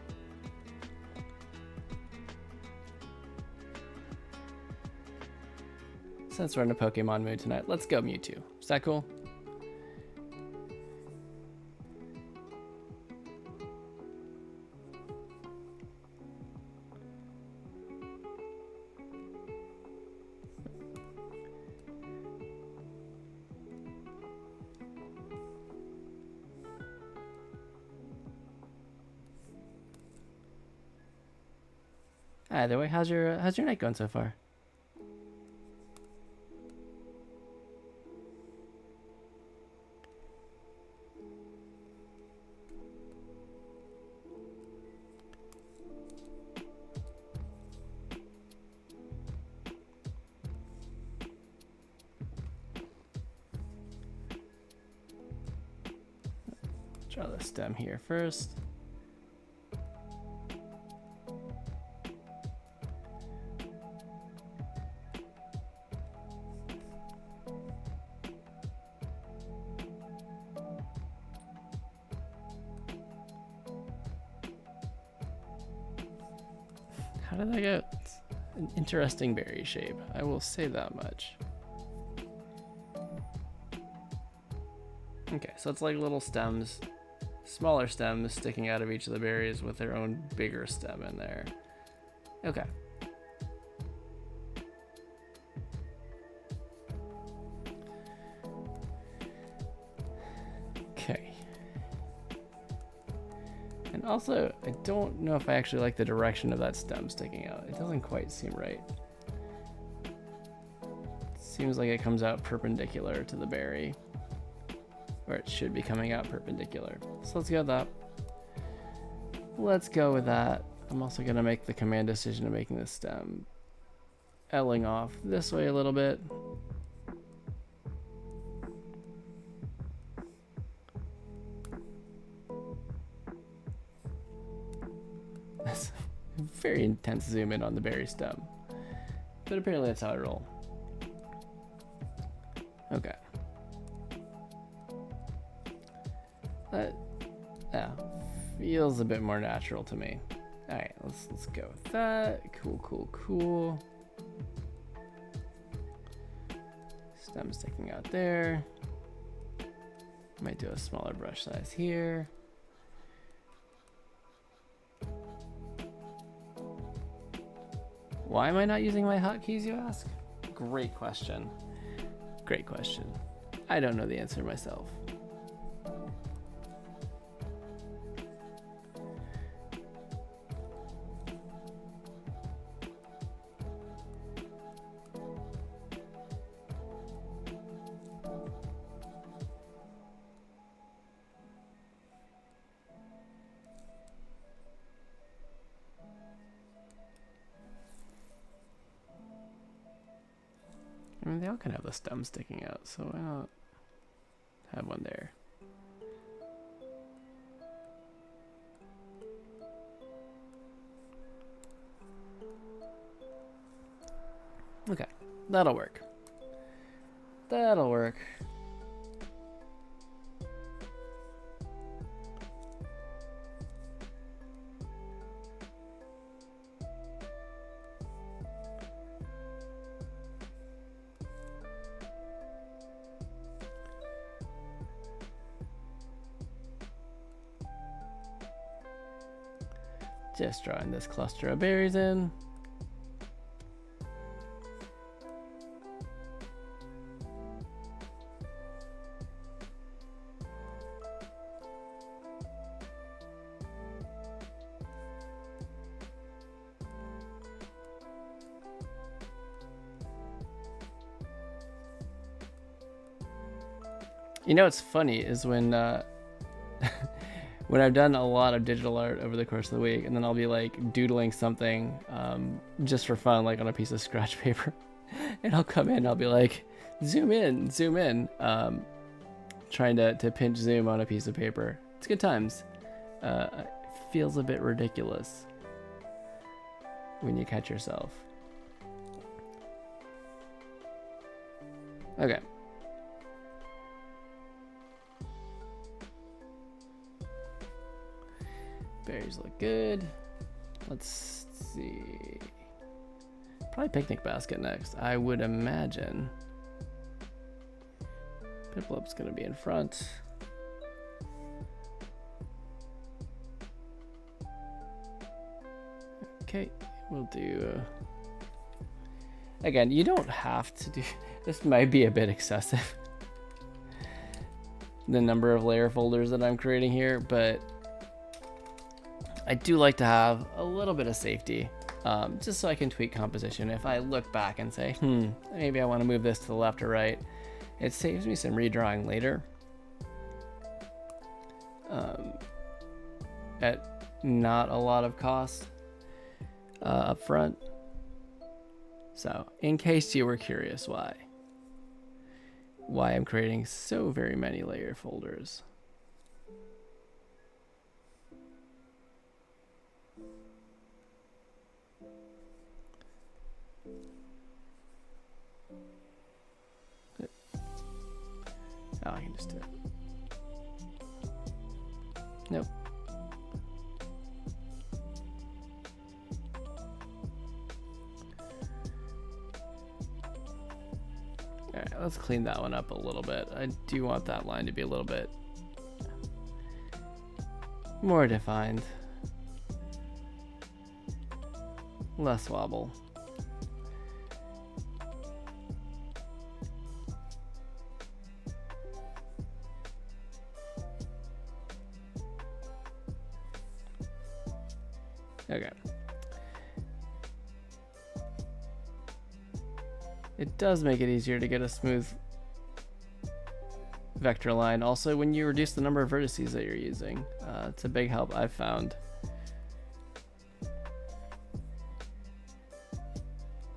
Since we're in a Pokemon mood tonight, let's go Mewtwo. Is that cool? Either way, how's your night going so far? Draw the stem here first. How did that go? It's an interesting berry shape, I will say that much. Okay, so it's like little stems, smaller stems sticking out of each of the berries with their own bigger stem in there. Okay. Okay. And also, I don't know if I actually like the direction of that stem sticking out. It doesn't quite seem right. It seems like it comes out perpendicular to the berry. Or it should be coming out perpendicular. So let's go with that. Let's go with that. I'm also going to make the command decision of making the stem L-ing off this way a little bit. That's a very intense zoom in on the berry stem. But apparently that's how I roll. Okay. That feels a bit more natural to me. All right, let's go with that. Cool. Stem sticking out there. Might do a smaller brush size here. Why am I not using my hotkeys, you ask? Great question. Great question. I don't know the answer myself. I mean, they all kind of have the stem sticking out, so why not have one there? Okay, that'll work. That'll work. Just drawing this cluster of berries in. You know what's funny is when when I've done a lot of digital art over the course of the week, and then I'll be like doodling something just for fun, like on a piece of scratch paper, and I'll come in and I'll be like, zoom in, trying to pinch zoom on a piece of paper. It's good times. It feels a bit ridiculous when you catch yourself. Okay. Berries look good. Let's see. Probably picnic basket next, I would imagine. Piplup's gonna be in front. Okay, we'll do. Again, you don't have to do. This might be a bit excessive. The number of layer folders that I'm creating here, but I do like to have a little bit of safety, just so I can tweak composition. If I look back and say, maybe I want to move this to the left or right, it saves me some redrawing later at not a lot of cost up front. So in case you were curious why I'm creating so very many layer folders. Oh, I can just do it. Nope. All right, let's clean that one up a little bit. I do want that line to be a little bit more defined. Less wobble. Okay. It does make it easier to get a smooth vector line. Also, when you reduce the number of vertices that you're using, it's a big help I've found.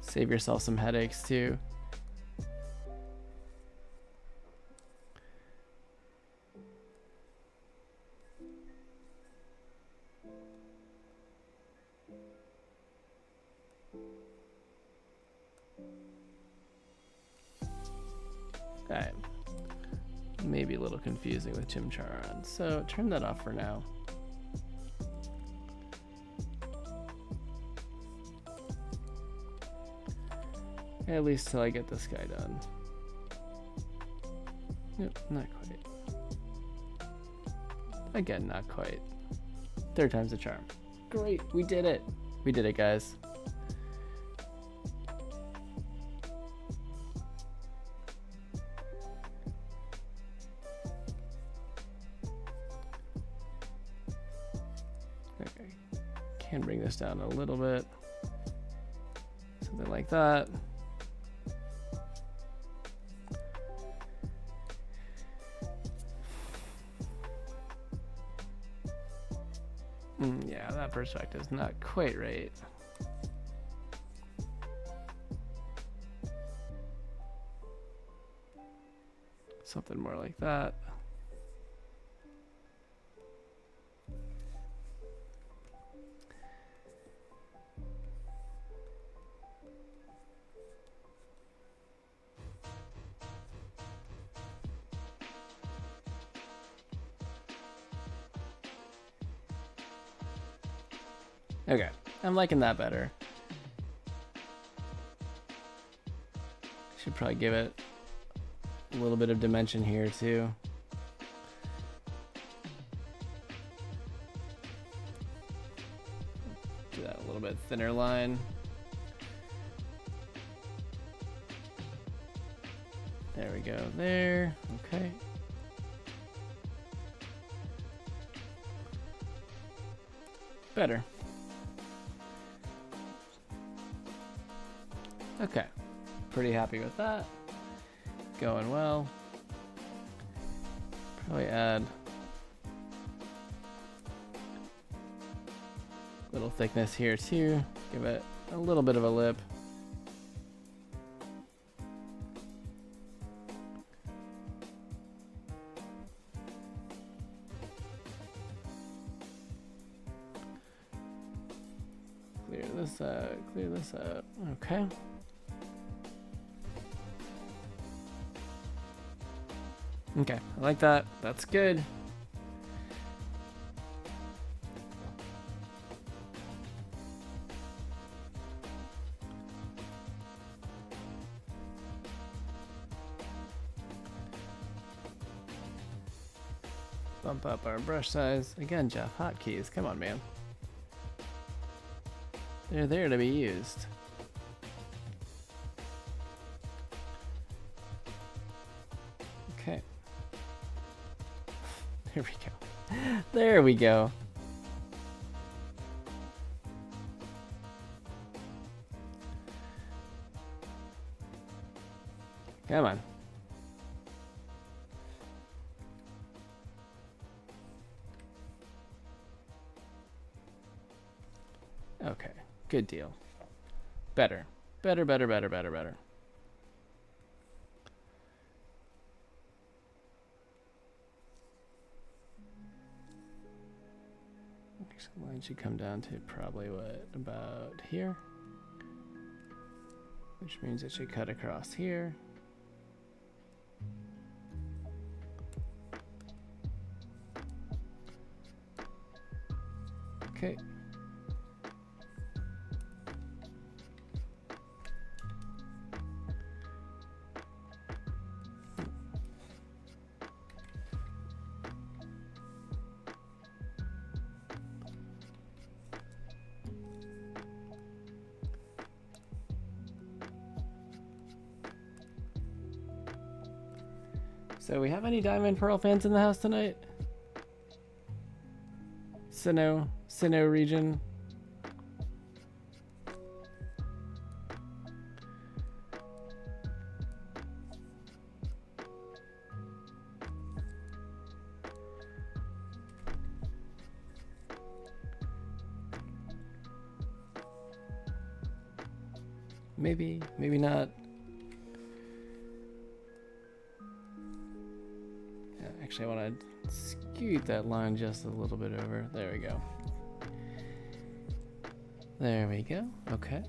Save yourself some headaches too. Alright, maybe a little confusing with chimchar on, so turn that off for now. At least till I get this guy done. Yep, not quite. Again, not quite. Third time's a charm. Great, we did it. We did it, guys. Okay, can bring this down a little bit. Something like that. Yeah, that perspective's not quite right. Something more like that. Okay, I'm liking that better. Should probably give it a little bit of dimension here too. Do that a little bit thinner line. There we go, there, okay. Better. Okay, pretty happy with that. Going well. Probably add Little thickness here too. Give it a little bit of a lip. Clear this out, clear this out. Okay. Okay, I like that. That's good. Bump up our brush size. Again, Jeff, hotkeys. Come on, man. They're there to be used. Okay. There we go. There we go. Come on. Okay, good deal. Better. Better, better, better, better, better. So line should come down to probably what, about here? Which means it should cut across here. Okay. So we have any Diamond Pearl fans in the house tonight? Sinnoh region. Maybe, maybe not. Actually, I want to scoot that line just a little bit over. There we go. There we go. Okay.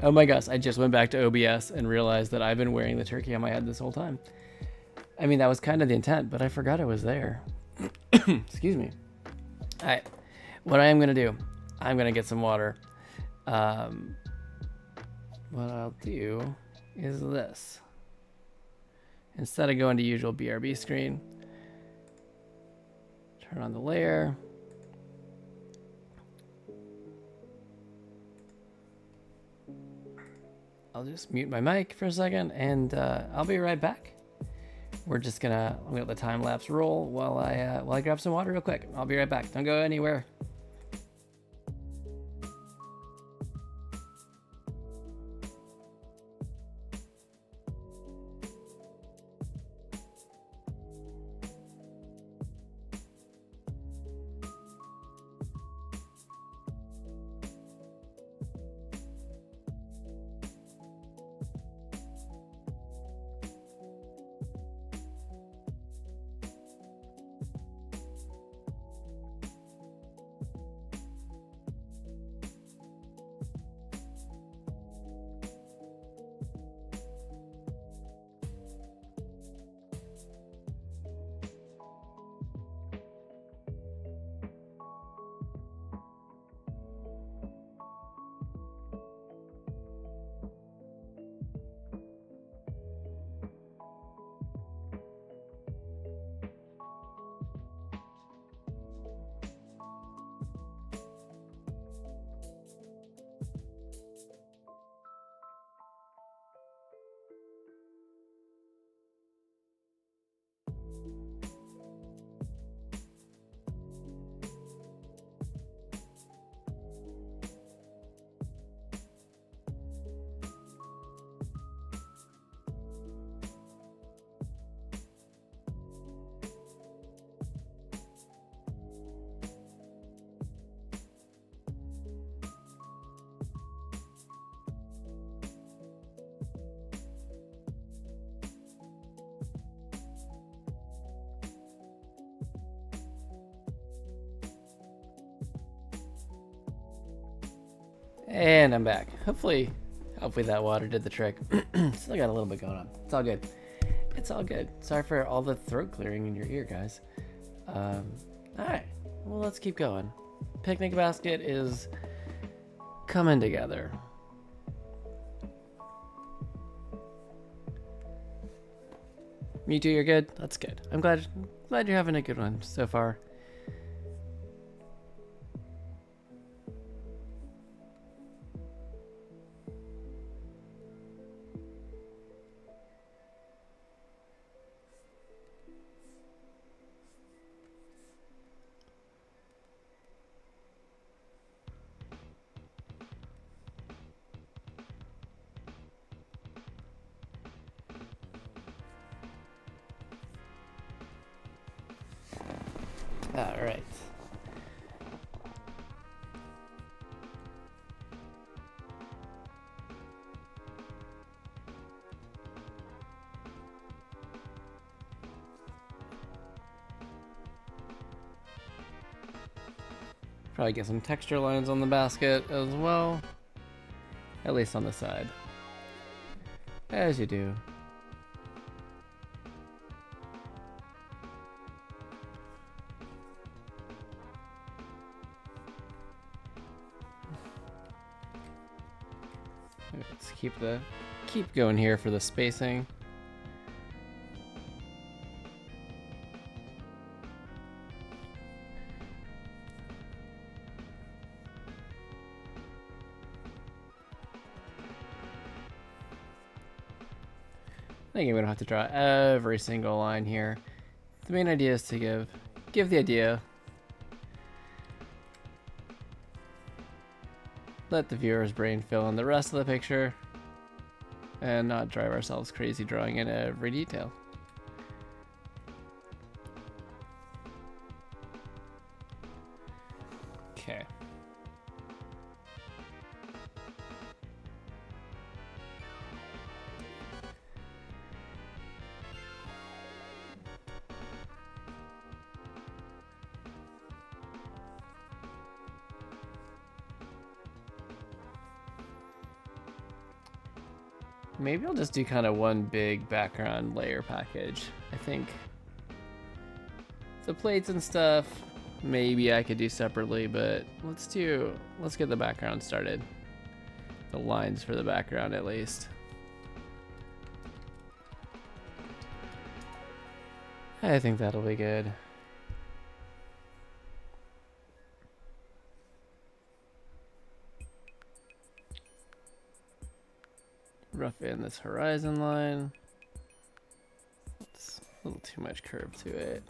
Oh my gosh, I just went back to OBS and realized that I've been wearing the turkey on my head this whole time. I mean, that was kind of the intent, but I forgot it was there. Excuse me. All right, what I am gonna do, I'm gonna get some water. What I'll do is this. Instead of going to usual BRB screen, turn on the layer. I'll just mute my mic for a second and I'll be right back. I'm gonna let the time lapse roll while I grab some water real quick. I'll be right back. Don't go anywhere. And I'm back. Hopefully that water did the trick. Still got a little bit going on. It's all good. It's all good. Sorry for all the throat clearing in your ear, guys. All right. Well, let's keep going. Picnic basket is coming together. Mewtwo, you're good? That's good. I'm glad you're having a good one so far. All right. Probably get some texture lines on the basket as well. At least on the side. As you do. Let's keep going here for the spacing. I think we don't have to draw every single line here. The main idea is to give the idea. Let the viewer's brain fill in the rest of the picture and not drive ourselves crazy drawing in every detail. Okay. Maybe I'll just do kind of one big background layer package. I think the plates and stuff, maybe I could do separately, but let's get the background started. The lines for the background at least. I think that'll be good. Rough in this horizon line. It's a little too much curve to it.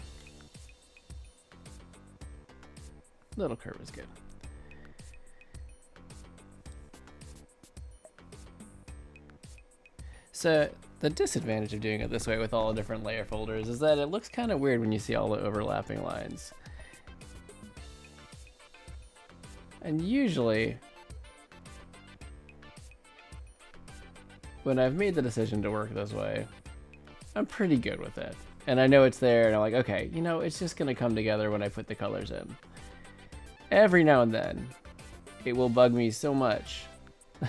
Little curve is good. So the disadvantage of doing it this way with all the different layer folders is that it looks kind of weird when you see all the overlapping lines. And usually, when I've made the decision to work this way, I'm pretty good with it. And I know it's there, and I'm like, okay, you know, it's just gonna come together when I put the colors in. Every now and then, it will bug me so much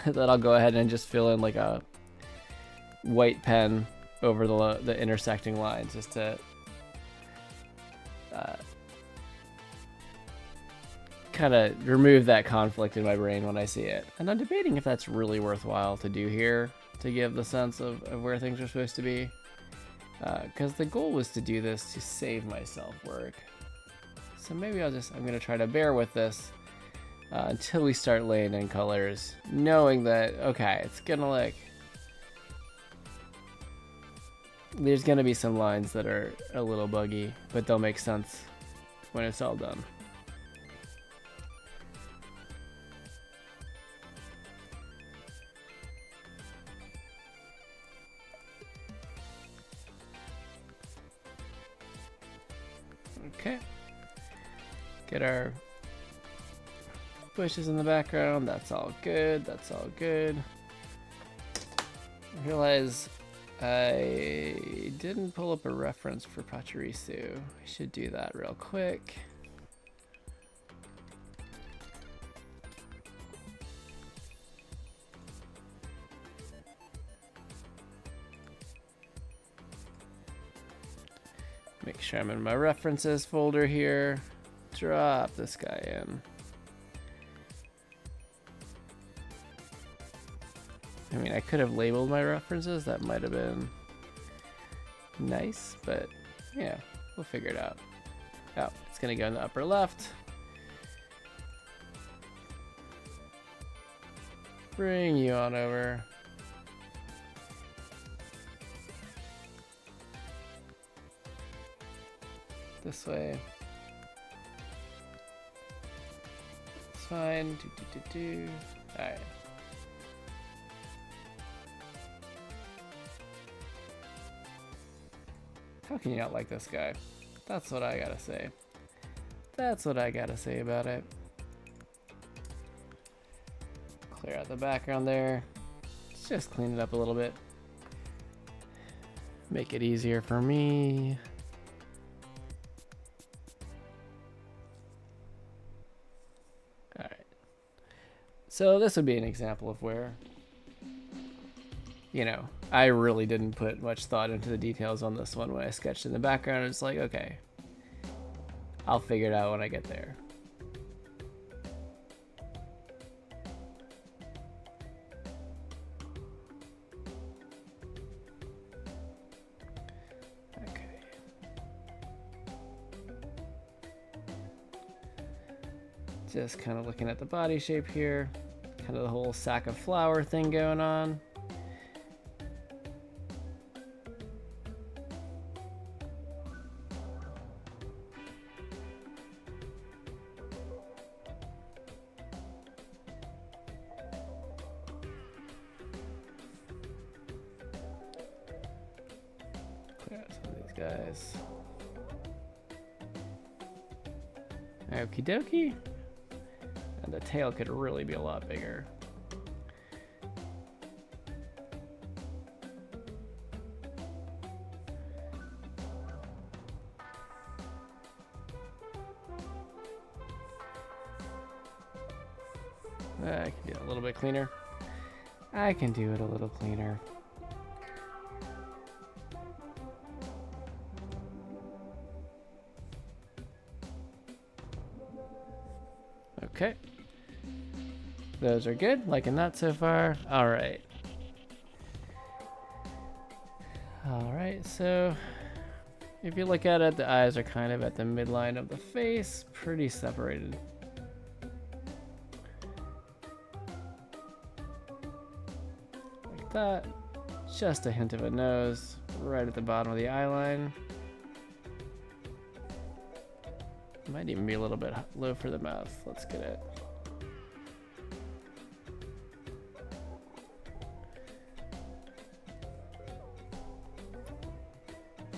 that I'll go ahead and just fill in like a white pen over the intersecting lines just to kind of remove that conflict in my brain when I see it. And I'm debating if that's really worthwhile to do here to give the sense of where things are supposed to be. Because the goal was to do this to save myself work. So maybe I'm going to try to bear with this until we start laying in colors, knowing that, okay, it's going to look... There's going to be some lines that are a little buggy, but they'll make sense when it's all done. Okay. Get our bushes in the background. That's all good. That's all good. I realize I didn't pull up a reference for Pachirisu. I should do that real quick. Make sure I'm in my references folder here. Drop this guy in. I mean, I could have labeled my references. That might have been nice, but yeah, we'll figure it out. Oh, it's gonna go in the upper left. Bring you on over. This way. It's fine. Alright. How can you not like this guy? That's what I gotta say. That's what I gotta say about it. Clear out the background there. Let's just clean it up a little bit. Make it easier for me. Alright. So this would be an example of where, you know, I really didn't put much thought into the details on this one when I sketched in the background. It's like, okay, I'll figure it out when I get there. Okay. Just kind of looking at the body shape here, kind of the whole sack of flour thing going on. Guys. Okie dokie. And the tail could really be a lot bigger. I can do it a little bit cleaner. I can do it a little cleaner. Okay, those are good, liking that so far. All right, so if you look at it, the eyes are kind of at the midline of the face, pretty separated. Like that, just a hint of a nose right at the bottom of the eye line. Might even be a little bit low for the mouth. Let's get it.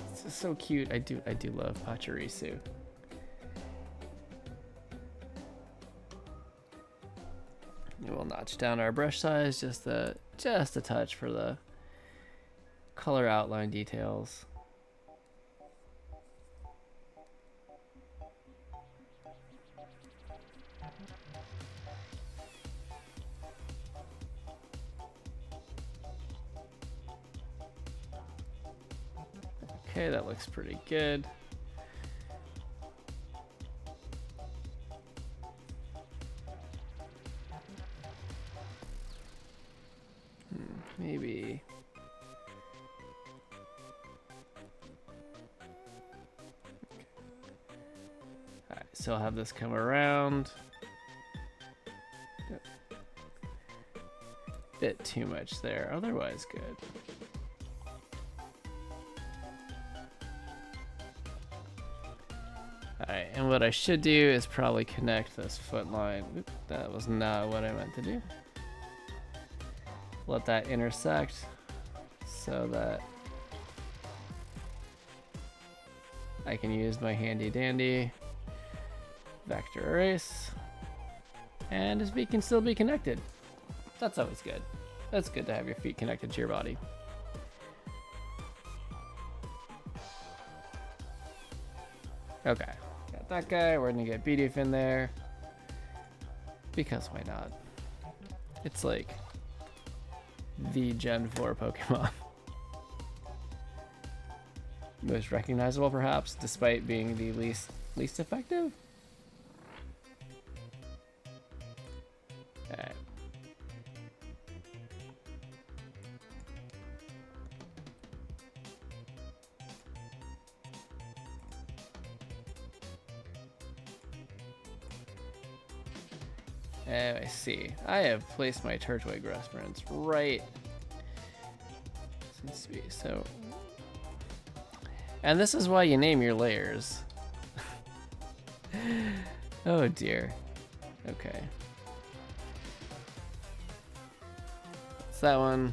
This is so cute. I do love Pachirisu. We'll notch down our brush size just a touch for the color outline details. Okay, that looks pretty good. Maybe. Okay. All right, so I'll have this come around. Yep. Bit too much there, otherwise good. Alright, and what I should do is probably connect this foot line. Oop, that was not what I meant to do. Let that intersect so that I can use my handy dandy vector erase, and his feet can still be connected. That's always good. That's good to have your feet connected to your body. Okay. That guy, we're gonna get Bidoof in there because why not? It's like the Gen 4 Pokemon. most recognizable, perhaps, despite being the least effective. All right. I see. I have placed my turtwig reference right. So, and this is why you name your layers. Oh dear. Okay. It's that one.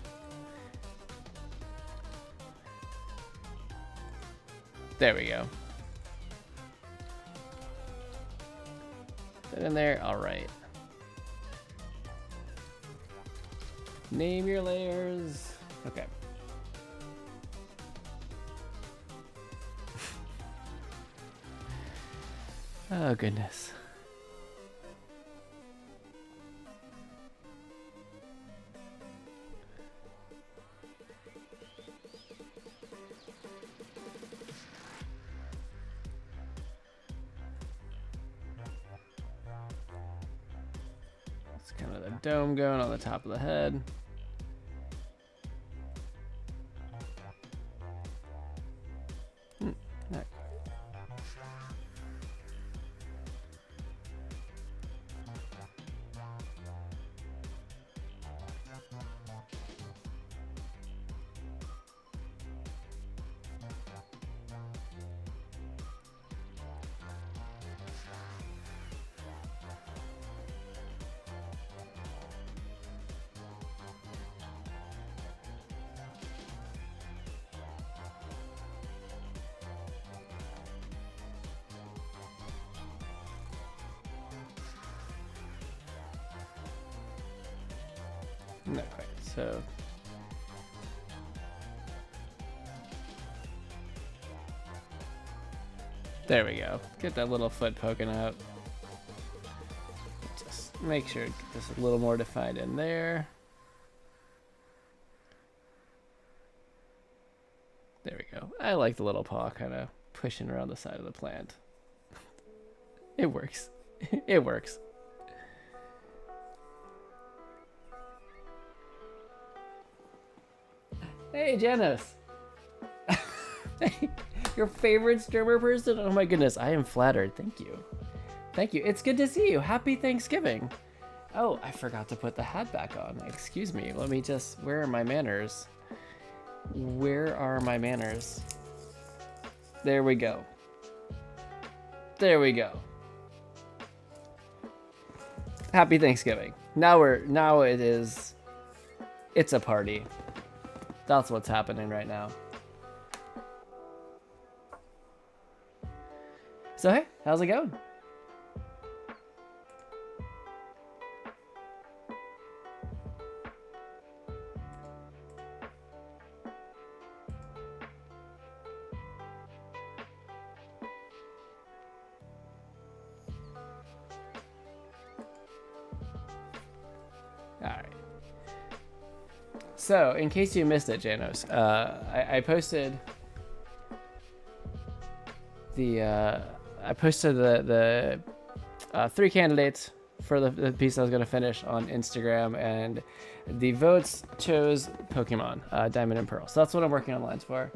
There we go. Put in there. All right. Name your layers. Okay. Oh goodness. It's kind of the dome going on the top of the head. Not quite. So there we go. Get that little foot poking out. Just make sure it gets a little more defined in there. There we go. I like the little paw kind of pushing around the side of the plant. It works. It works. Hey, Janice. Your favorite streamer person? Oh my goodness, I am flattered. Thank you. Thank you. It's good to see you. Happy Thanksgiving. Oh, I forgot to put the hat back on. Excuse me. Let me just... Where are my manners? Where are my manners? There we go. There we go. Happy Thanksgiving. Now it's a party. That's what's happening right now. So hey, how's it going? All right. So, in case you missed it, Janos, I posted the three candidates for the piece I was going to finish on Instagram, and the votes chose Pokemon, Diamond and Pearl. So that's what I'm working on lines for.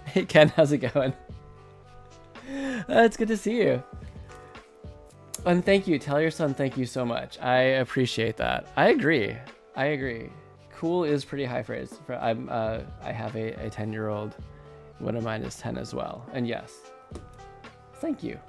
Hey Ken, how's it going? It's good to see you. And thank you. Tell your son thank you so much. I appreciate that. I agree. Cool is pretty high praise. I have a 10-year-old. One of mine is 10 as well. And yes, thank you.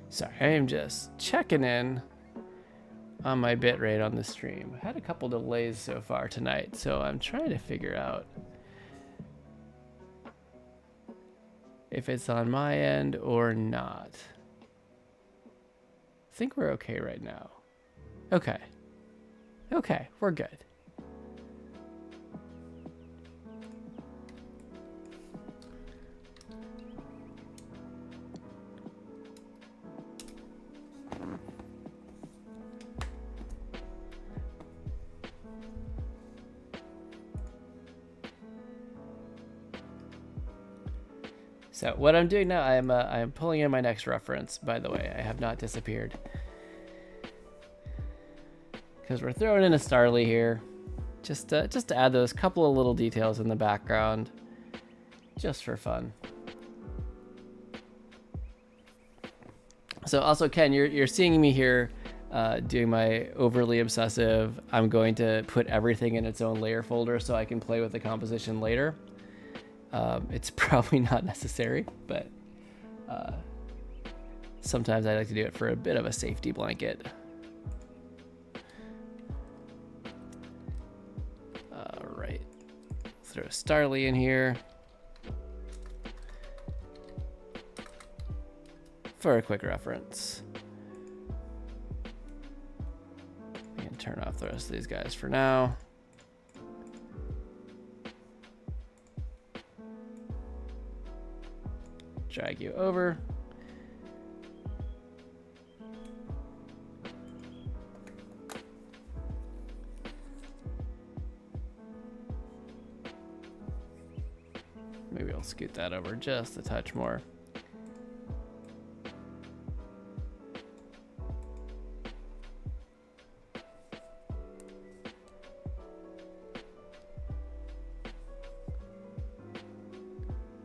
Sorry, I am just checking in on my bitrate on the stream. I had a couple delays so far tonight, so I'm trying to figure out if it's on my end or not. think we're okay right now. Okay. Okay, we're good. So what I'm doing now, I'm pulling in my next reference. By the way, I have not disappeared because we're throwing in a Starly here, just to add those couple of little details in the background, just for fun. So also, Ken, you're seeing me here doing my overly obsessive. I'm going to put everything in its own layer folder so I can play with the composition later. It's probably not necessary, but sometimes I like to do it for a bit of a safety blanket. All right, throw Starly in here for a quick reference. We can turn off the rest of these guys for now. Drag you over. Maybe I'll scoot that over just a touch more.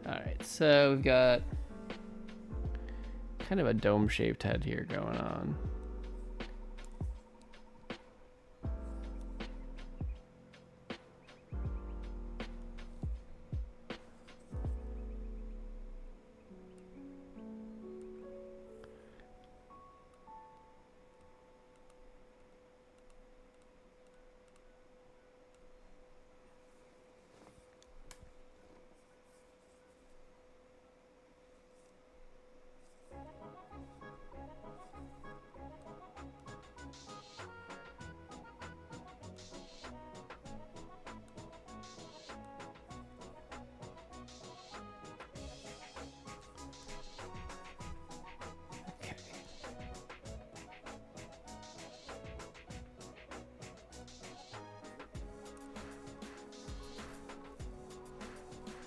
All right, so we've got kind of a dome-shaped head here going on.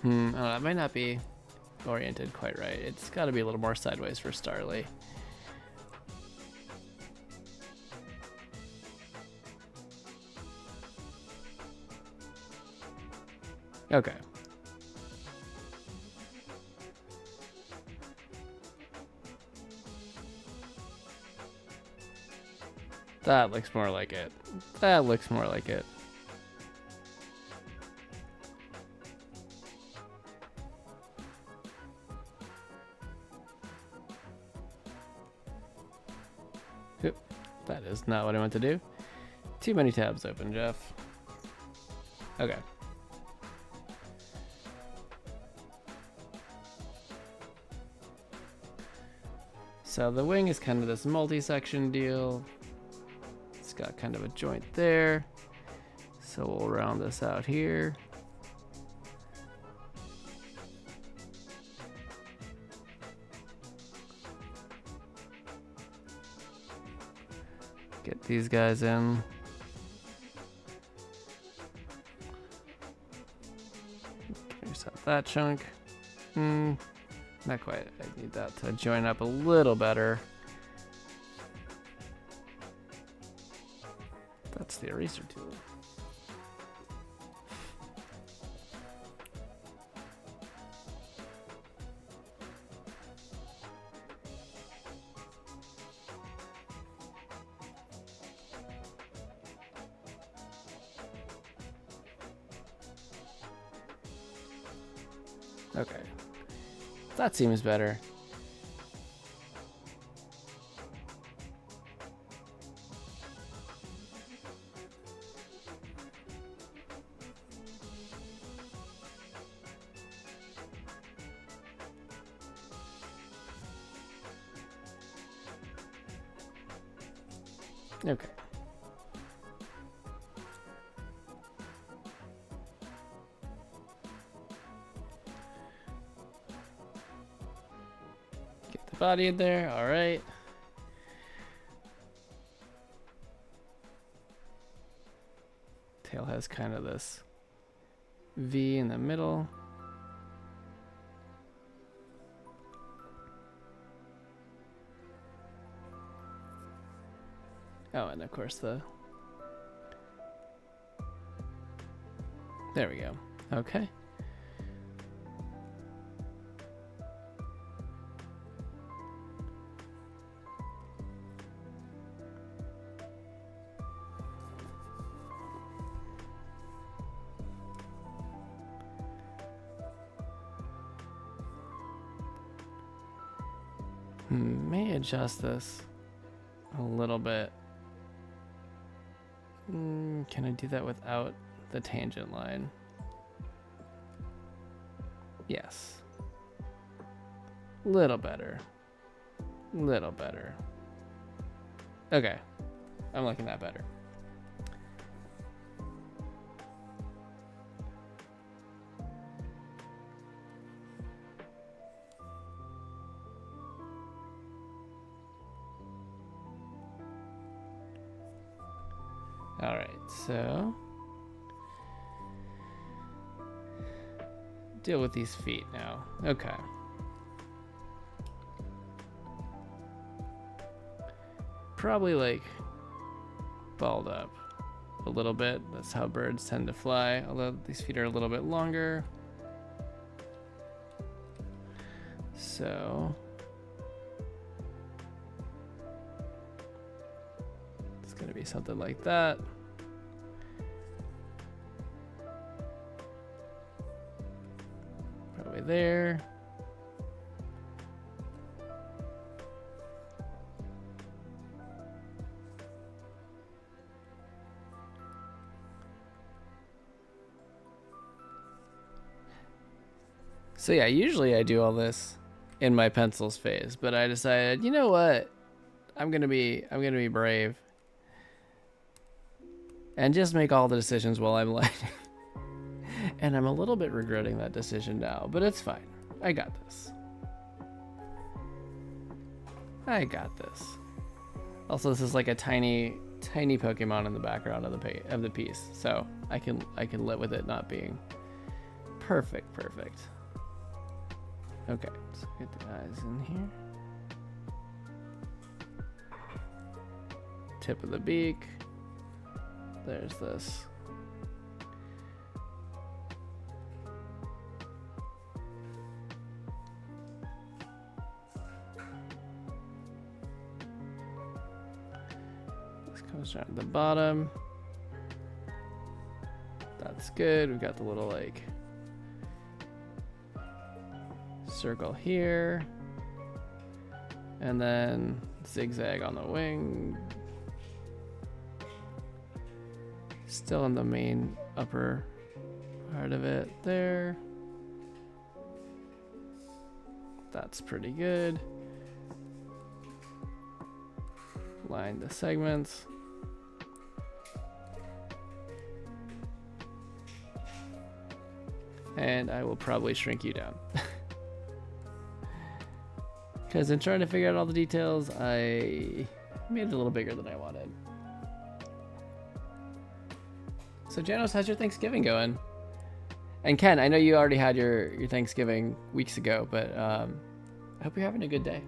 That might not be oriented quite right. It's got to be a little more sideways for Starly. Okay. That looks more like it. That looks more like it. Oop, that is not what I meant to do. Too many tabs open, Jeff. Okay. So the wing is kind of this multi-section deal. It's got kind of a joint there. So we'll round this out here. Get these guys in. Reset that chunk. Not quite. I need that to join up a little better. That's the eraser tool. Okay. That seems better. Okay. Get the body in there. All right. Tail has kind of this V in the middle. Oh, and of course there we go. Okay. May adjust this a little bit. Can I do that without the tangent line? Yes. Little better. Little better. Okay. I'm liking that better. All right, so deal with these feet now. Okay. Probably like balled up a little bit. That's how birds tend to fly, although these feet are a little bit longer. So it's gonna be something like that. Probably there. So yeah, usually I do all this in my pencils phase, but I decided, you know what? I'm gonna be brave and just make all the decisions while I'm lighting. And I'm a little bit regretting that decision now, but it's fine. I got this. I got this. Also, this is like a tiny Pokemon in the background of the piece, so I can live with it not being perfect. Okay, so get the eyes in here. Tip of the beak. There's this. This comes down to the bottom. That's good. We've got the little like circle here, and then zigzag on the wing. Still in the main upper part of it there. That's pretty good. Line the segments. And I will probably shrink you down. Because in trying to figure out all the details, I made it a little bigger than I wanted. So Janos, how's your Thanksgiving going? And Ken, I know you already had your Thanksgiving weeks ago, but I hope you're having a good day.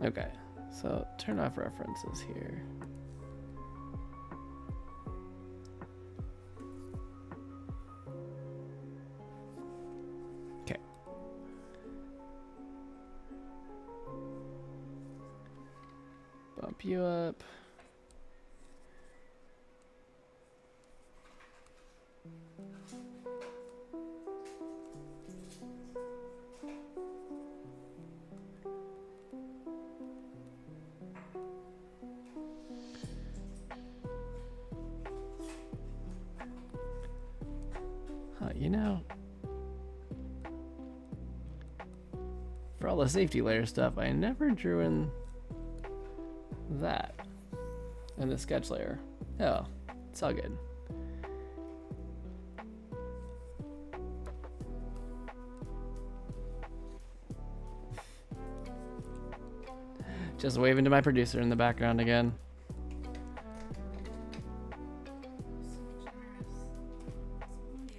Okay, so turn off references here. Okay. Bump you up. You know, for all the safety layer stuff, I never drew in that in the sketch layer. Oh, it's all good. Just waving to my producer in the background again.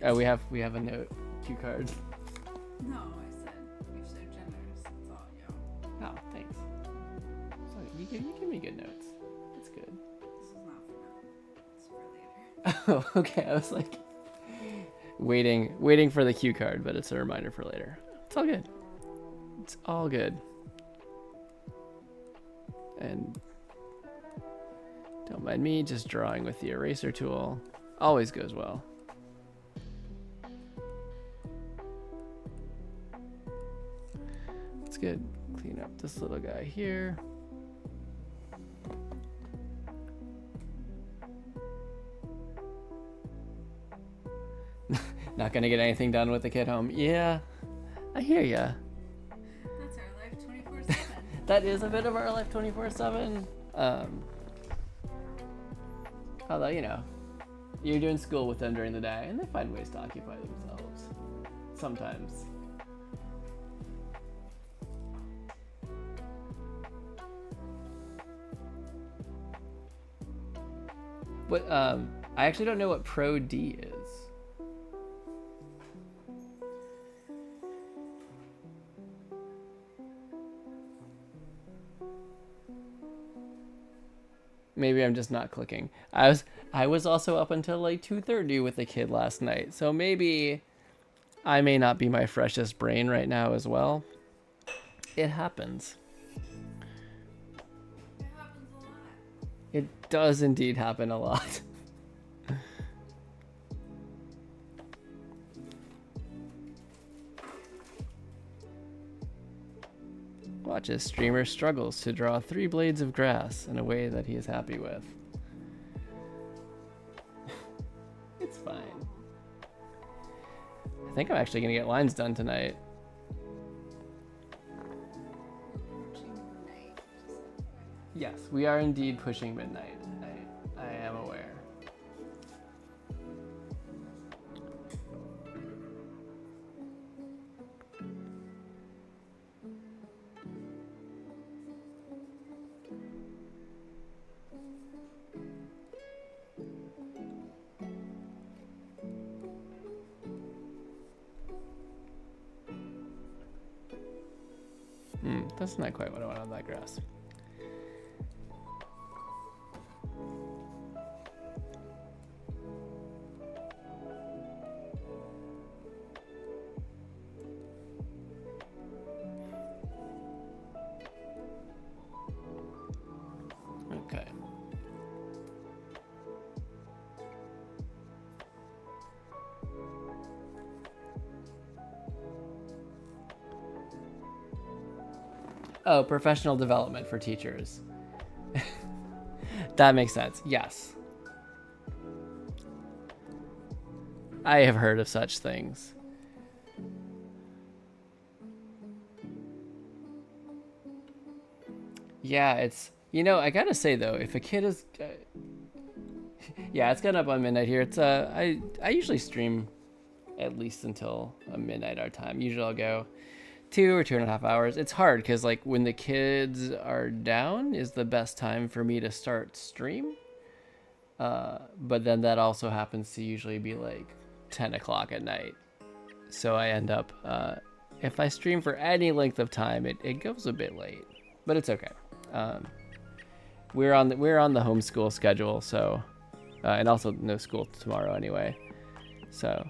Oh, we have a note cue card. No, I said you're so generous. That's all, yo. Oh, thanks. So you give me good notes. That's good. This is not for now. It's for later. Oh, okay. I was like waiting for the cue card, but it's a reminder for later. It's all good. It's all good. And don't mind me just drawing with the eraser tool. Always goes well. It's good. Clean up this little guy here. Not gonna get anything done with the kid home. Yeah, I hear ya. That's our life 24/7. That is a bit of our life 24/7. Although, you know, you're doing school with them during the day and they find ways to occupy themselves. Sometimes. But I actually don't know what Pro D is. Maybe I'm just not clicking. I was also up until like 2:30 with the kid last night, so maybe I may not be my freshest brain right now as well. It happens. It happens a lot. It does indeed happen a lot. Watch as streamer struggles to draw 3 blades of grass in a way that he is happy with. It's fine. I think I'm actually gonna get lines done tonight. Yes, we are indeed pushing midnight. I am aware. That's not quite what I want on that grass. Okay. Oh, professional development for teachers. That makes sense. Yes. I have heard of such things. Yeah, it's, you know, I gotta say though, if a kid is, yeah, it's getting up on midnight here. It's, I usually stream at least until midnight our time. Usually I'll go 2 or 2.5 hours. It's hard because like when the kids are down is the best time for me to start stream. But then that also happens to usually be like 10 o'clock at night. So I end up, if I stream for any length of time, it goes a bit late, but it's okay. We're on the homeschool schedule. So, and also no school tomorrow anyway. So,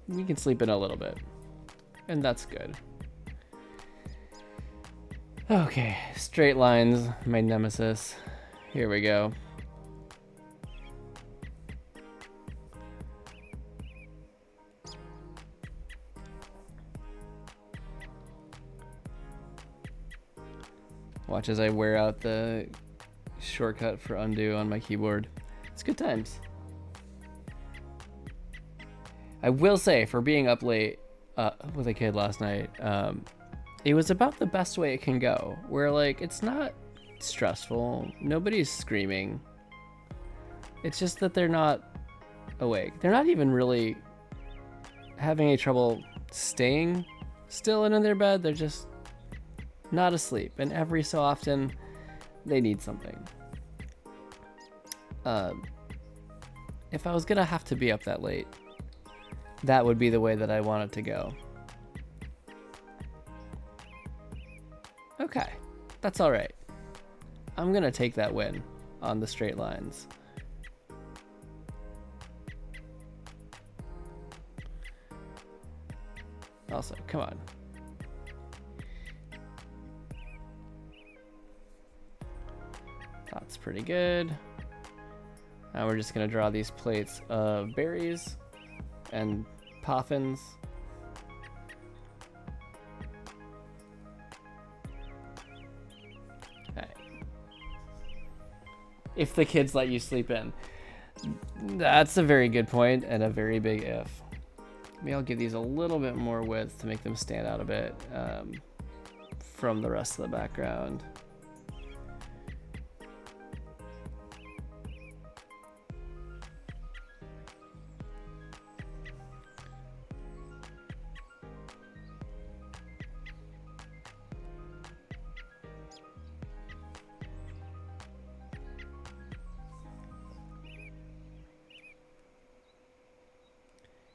we can sleep in a little bit, and that's good. Okay, straight lines, my nemesis. Here we go. Watch as I wear out the shortcut for undo on my keyboard. It's good times. I will say, for being up late with a kid last night, it was about the best way it can go, where like it's not stressful, nobody's screaming. It's just that they're not awake. They're not even really having any trouble staying still and in their bed. They're just not asleep, and every so often they need something. If I was gonna have to be up that late, that would be the way that I want it to go. Okay, that's all right. I'm gonna take that win on the straight lines. Also, come on. That's pretty good. Now we're just gonna draw these plates of berries and poffins. Okay. If the kids let you sleep in. That's a very good point and a very big if. Maybe I'll give these a little bit more width to make them stand out a bit from the rest of the background.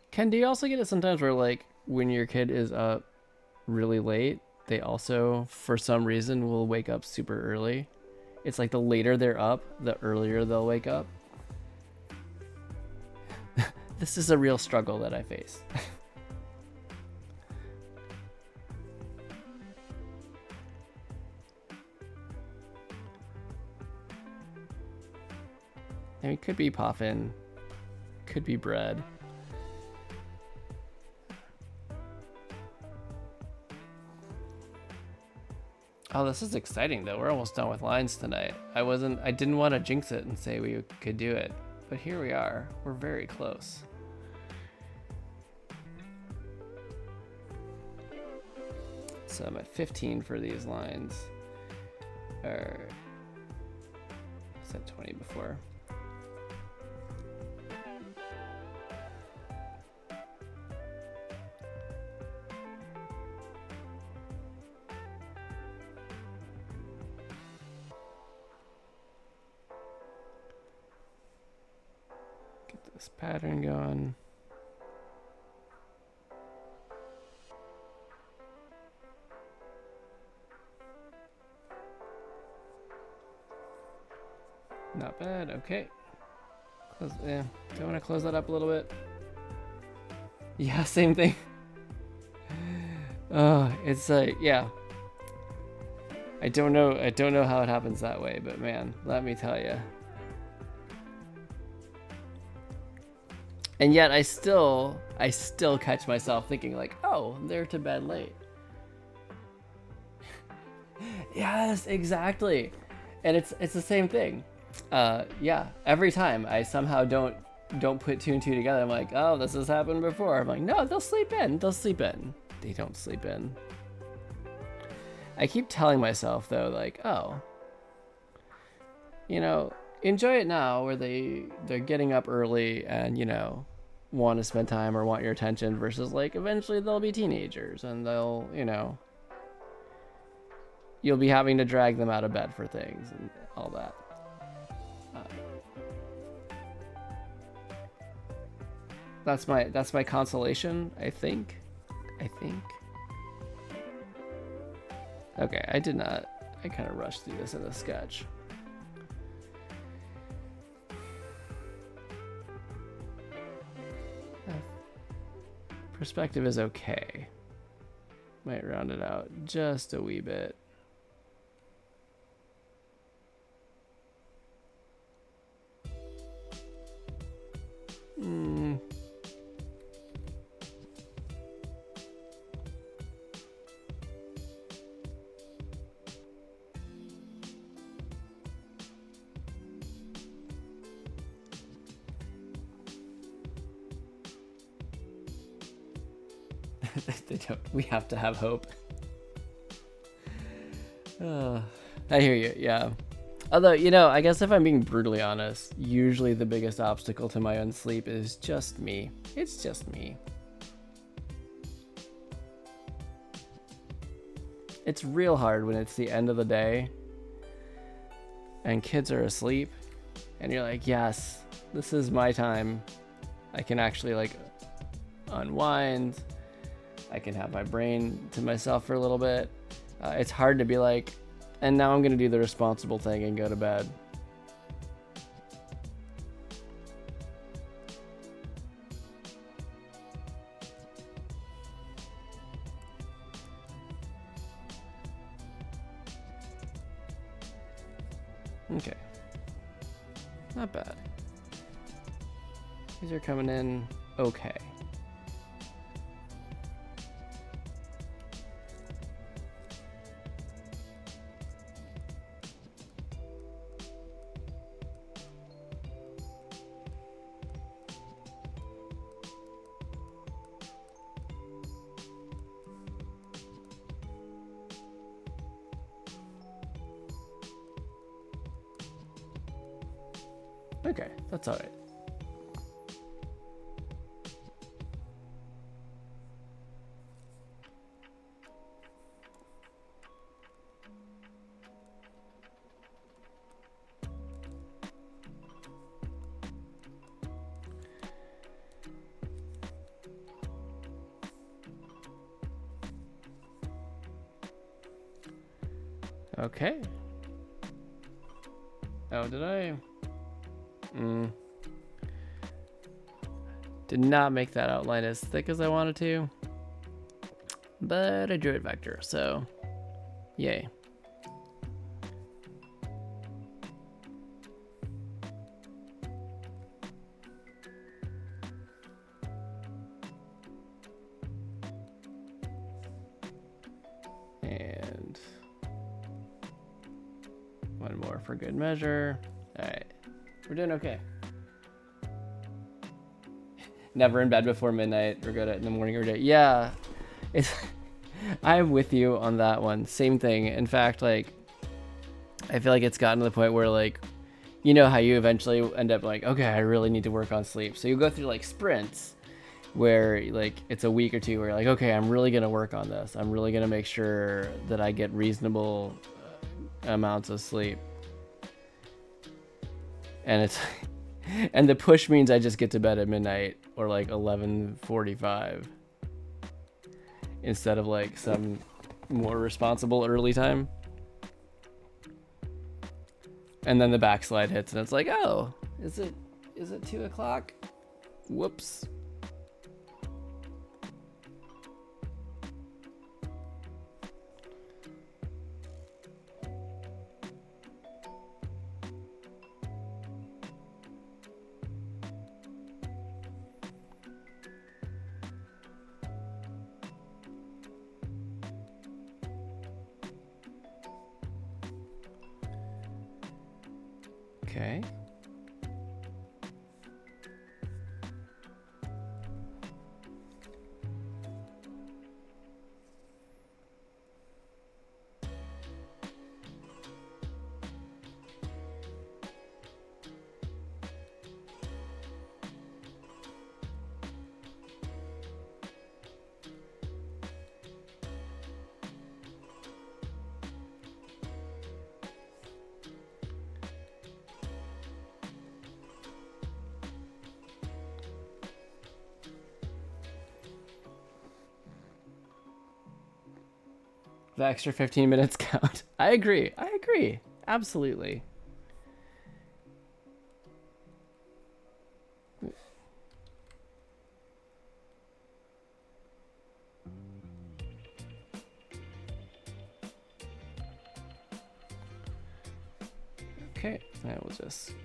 Ken, do you also get it sometimes where, like, when your kid is up really late, they also, for some reason, will wake up super early? It's like the later they're up, the earlier they'll wake up. This is a real struggle that I face. I mean, it could be poffin, could be bread. Oh, this is exciting though. We're almost done with lines tonight. I didn't want to jinx it and say we could do it, but here we are. We're very close. So I'm at 15 for these lines. Or I said 20 before. This pattern going. Not bad. Okay. Close. Yeah. Do I want to close that up a little bit? Yeah. Same thing. Oh, it's yeah. I don't know how it happens that way, but man, let me tell you. And yet I still catch myself thinking like, oh, they're to bed late. Yes, exactly. And it's the same thing. Yeah, every time I somehow don't put two and two together. I'm like, oh, this has happened before. I'm like, no, they'll sleep in. They don't sleep in. I keep telling myself though, like, oh, you know, enjoy it now where they're getting up early and, you know, want to spend time or want your attention versus like eventually they'll be teenagers and they'll, you know, you'll be having to drag them out of bed for things and all that. That's my consolation, I think. Okay, I kind of rushed through this in the sketch. Perspective is okay. Might round it out just a wee bit. They don't. We have to have hope. I hear you, yeah. Although, you know, I guess if I'm being brutally honest, usually the biggest obstacle to my own sleep is just me. It's just me. It's real hard when it's the end of the day and kids are asleep and you're like, yes, this is my time. I can actually like unwind. I can have my brain to myself for a little bit. It's hard to be like, and now I'm going to do the responsible thing and go to bed. Okay. Not bad. These are coming in okay. Okay, that's all right. Okay. Oh, did I? Did not make that outline as thick as I wanted to, but I drew it vector, so yay. And one more for good measure. All right, we're doing okay. Never in bed before midnight. Regret it in the morning every day. Yeah, it's. I'm with you on that one. Same thing. In fact, like, I feel like it's gotten to the point where, like, you know how you eventually end up like, okay, I really need to work on sleep. So you go through like sprints where like it's a week or two where you're like, okay, I'm really gonna work on this. I'm really gonna make sure that I get reasonable amounts of sleep. And it's. And the push means I just get to bed at midnight or like 11:45 instead of like some more responsible early time. And then the backslide hits and it's like, oh, is it 2 o'clock? Whoops. Okay. The extra 15 minutes count. I agree. Absolutely. Okay, now we'll just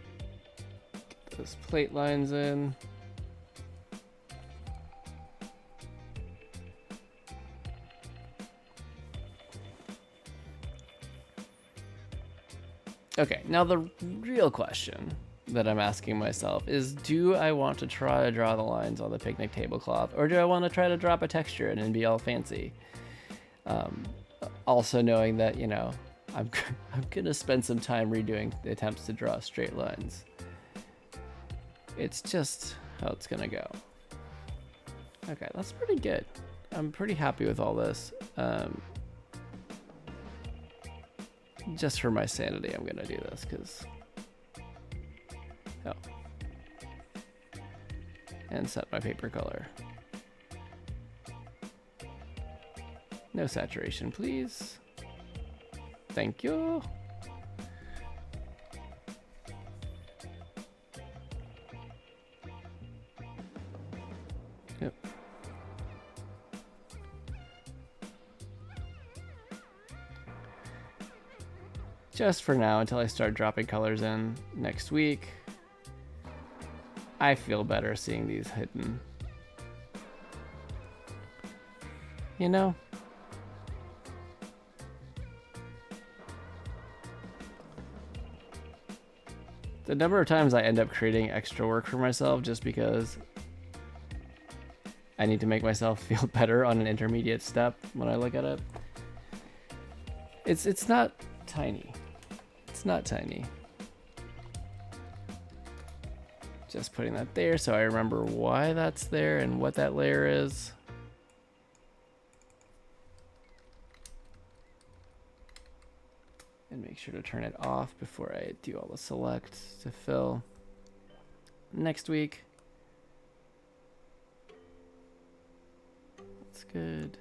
get those plate lines in. Okay, now the real question that I'm asking myself is, do I want to try to draw the lines on the picnic tablecloth, or do I want to try to drop a texture in and be all fancy? Also knowing that, you know, I'm gonna spend some time redoing the attempts to draw straight lines. It's just how it's gonna go. Okay, that's pretty good. I'm pretty happy with all this. Just for my sanity, I'm gonna do this because. Oh. And set my paper color. No saturation, please. Thank you. Yep. Just for now, until I start dropping colors in next week. I feel better seeing these hidden. You know? The number of times I end up creating extra work for myself just because I need to make myself feel better on an intermediate step when I look at it. It's not tiny. It's not tiny. Just putting that there so I remember why that's there and what that layer is. And make sure to turn it off before I do all the select to fill next week. That's good.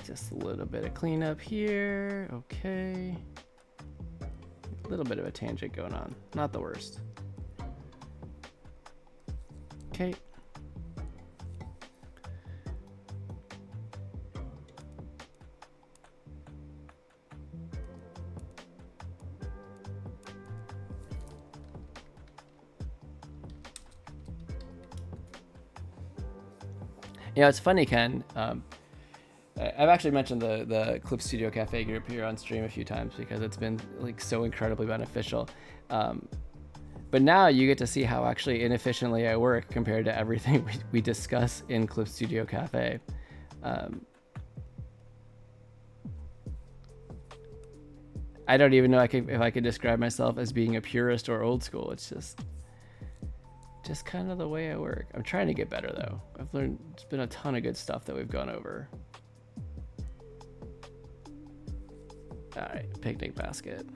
Just a little bit of cleanup here. Okay. A little bit of a tangent going on. Not the worst. Okay. You know, it's funny, Ken. I've actually mentioned the Clip Studio Cafe group here on stream a few times because it's been like so incredibly beneficial. But now you get to see how actually inefficiently I work compared to everything we discuss in Clip Studio Cafe. I don't even know if I could describe myself as being a purist or old school. It's just kind of the way I work. I'm trying to get better though. I've learned, it's been a ton of good stuff that we've gone over. All right, picnic basket.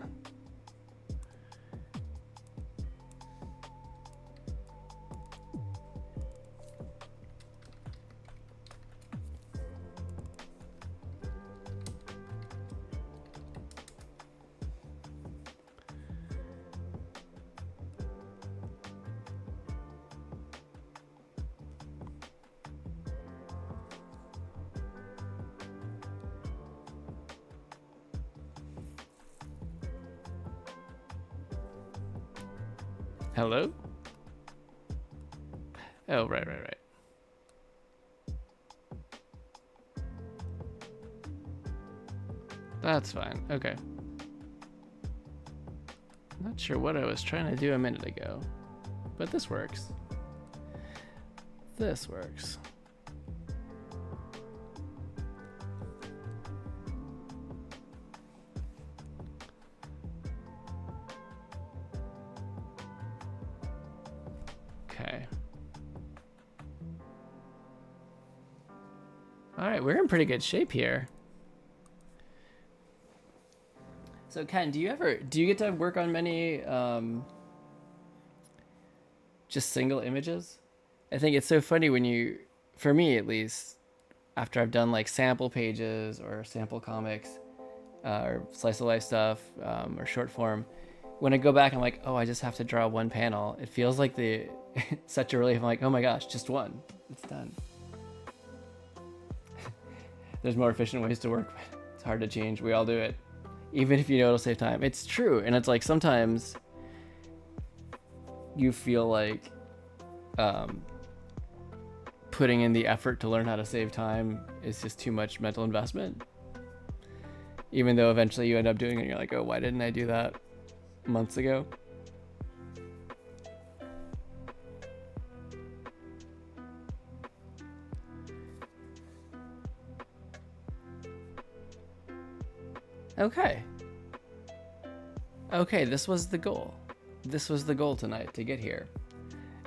Hello? Oh, right. That's fine. Okay. Not sure what I was trying to do a minute ago, but this works. This works. Okay. All right, we're in pretty good shape here. So Ken, do you get to work on many just single images? I think it's so funny when you, for me at least, after I've done like sample pages or sample comics or slice of life stuff or short form, when I go back, I'm like, oh, I just have to draw one panel. It feels like such a relief. I'm like, oh my gosh, just one. It's done. There's more efficient ways to work. It's hard to change. We all do it. Even if you know it'll save time. It's true. And it's like sometimes you feel like putting in the effort to learn how to save time is just too much mental investment. Even though eventually you end up doing it and you're like, oh, why didn't I do that? months ago. Okay. Okay, this was the goal. This was the goal tonight, to get here.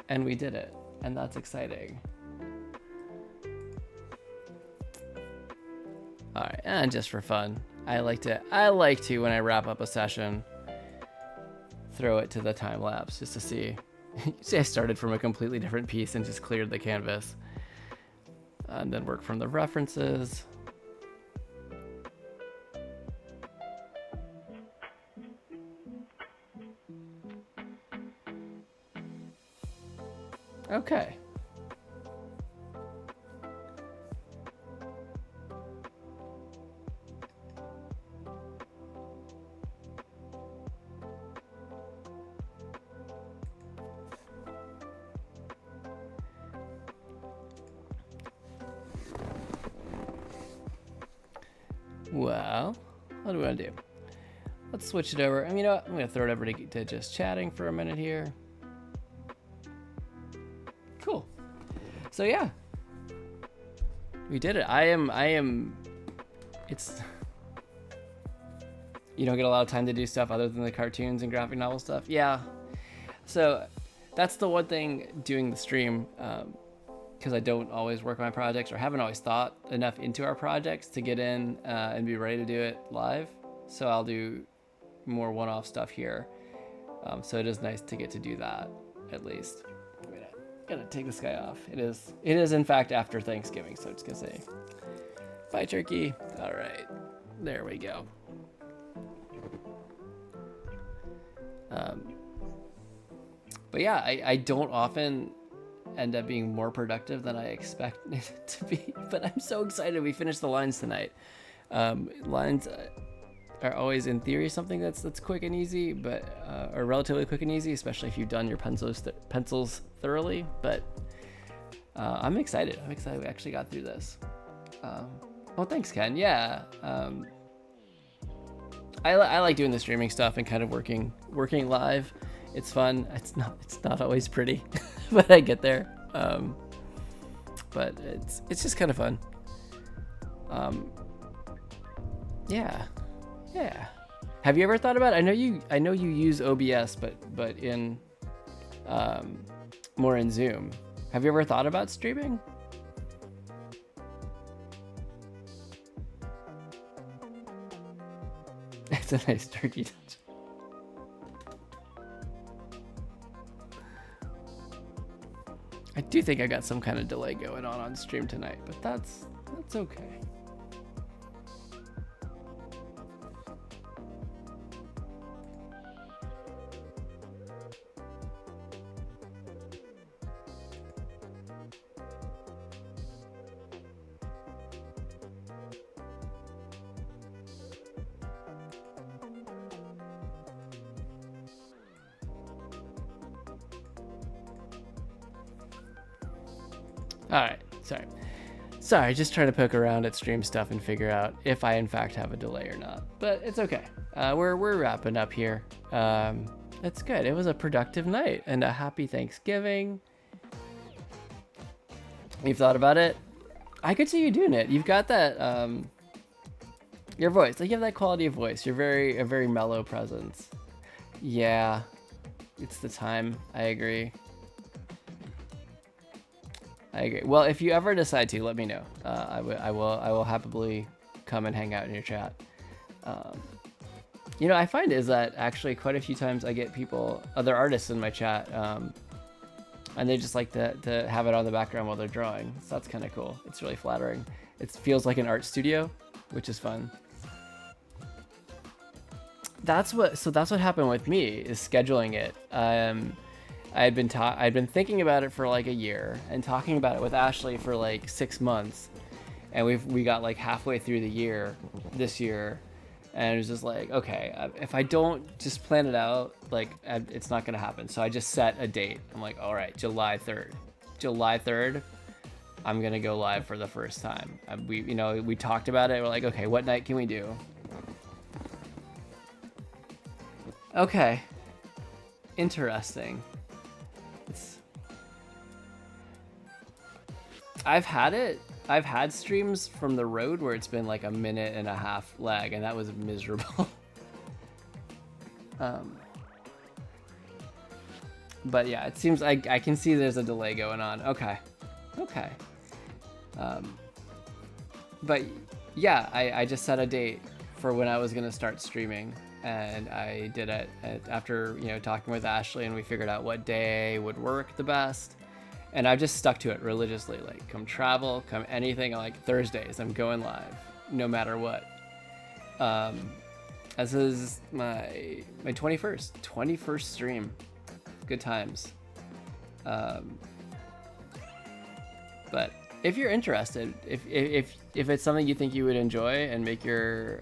And we did it. And that's exciting. Alright, and just for fun, I like to when I wrap up a session, throw it to the time lapse just to see. See, I started from a completely different piece and just cleared the canvas. And then work from the references. Okay. Well, what do we want to do? Let's switch it over. I mean, you know what? I'm going to throw it over to just chatting for a minute here. Cool. So yeah, we did it. It's, you don't get a lot of time to do stuff other than the cartoons and graphic novel stuff. Yeah. So that's the one thing doing the stream, because I don't always work on my projects, or haven't always thought enough into our projects to get in and be ready to do it live. So I'll do more one-off stuff here. So it is nice to get to do that, at least. Gotta take this guy off. It is in fact after Thanksgiving, so I'm just gonna say bye, turkey. All right, there we go. But yeah, I don't often end up being more productive than I expected it to be, but I'm so excited we finished the lines tonight. Lines are always, in theory, something that's quick and easy, but or relatively quick and easy, especially if you've done your pencils thoroughly. But I'm excited. I'm excited we actually got through this. Well, thanks, Ken. Yeah, I like doing the streaming stuff and kind of working live. It's fun. It's not always pretty, but I get there. But it's just kind of fun. Yeah. Have you ever thought about it? I know you use OBS, but in more in Zoom. Have you ever thought about streaming? It's a nice turkey touch. I do think I got some kind of delay going on stream tonight, but that's okay. All right, sorry, just trying to poke around at stream stuff and figure out if I in fact have a delay or not, but it's okay. We're wrapping up here. It's good. It was a productive night, and a happy Thanksgiving. You've thought about it? I could see you doing it. You've got that your voice, like you have that quality of voice. You're a very mellow presence. Yeah, it's the time. I agree. Well, if you ever decide to, let me know. I will happily come and hang out in your chat. You know, I find is that actually quite a few times I get people, other artists in my chat, and they just like to have it on the background while they're drawing. So that's kind of cool. It's really flattering. It feels like an art studio, which is fun. That's what happened with me, is scheduling it. I'd been thinking about it for like a year and talking about it with Ashley for like 6 months, and we got like halfway through the year this year, and it was just like, okay, if I don't just plan it out, like it's not gonna happen. So I just set a date. I'm like, all right, July 3rd, I'm gonna go live for the first time. We talked about it. We're like, okay, what night can we do? Okay. Interesting. I've had streams from the road where it's been like a minute and a half lag, and that was miserable. But yeah, it seems I can see there's a delay going on. Okay. But yeah, I just set a date for when I was gonna start streaming, and I did it after talking with Ashley, and we figured out what day would work the best. And I've just stuck to it religiously. Like, come travel, come anything, like Thursdays, I'm going live, no matter what. This is my 21st stream. Good times. But if you're interested, if it's something you think you would enjoy and make your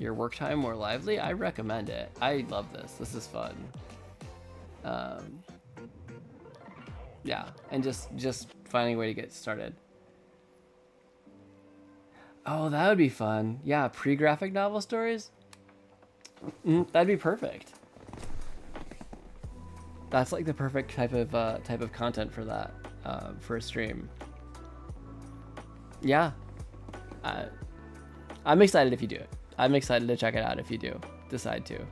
work time more lively, I recommend it. I love this. This is fun. Yeah, and just finding a way to get started. Oh, that would be fun. Yeah, pre-graphic novel stories. That'd be perfect. That's like the perfect type of content for that, for a stream. Yeah, I'm excited if you do it. I'm excited to check it out if you do decide to.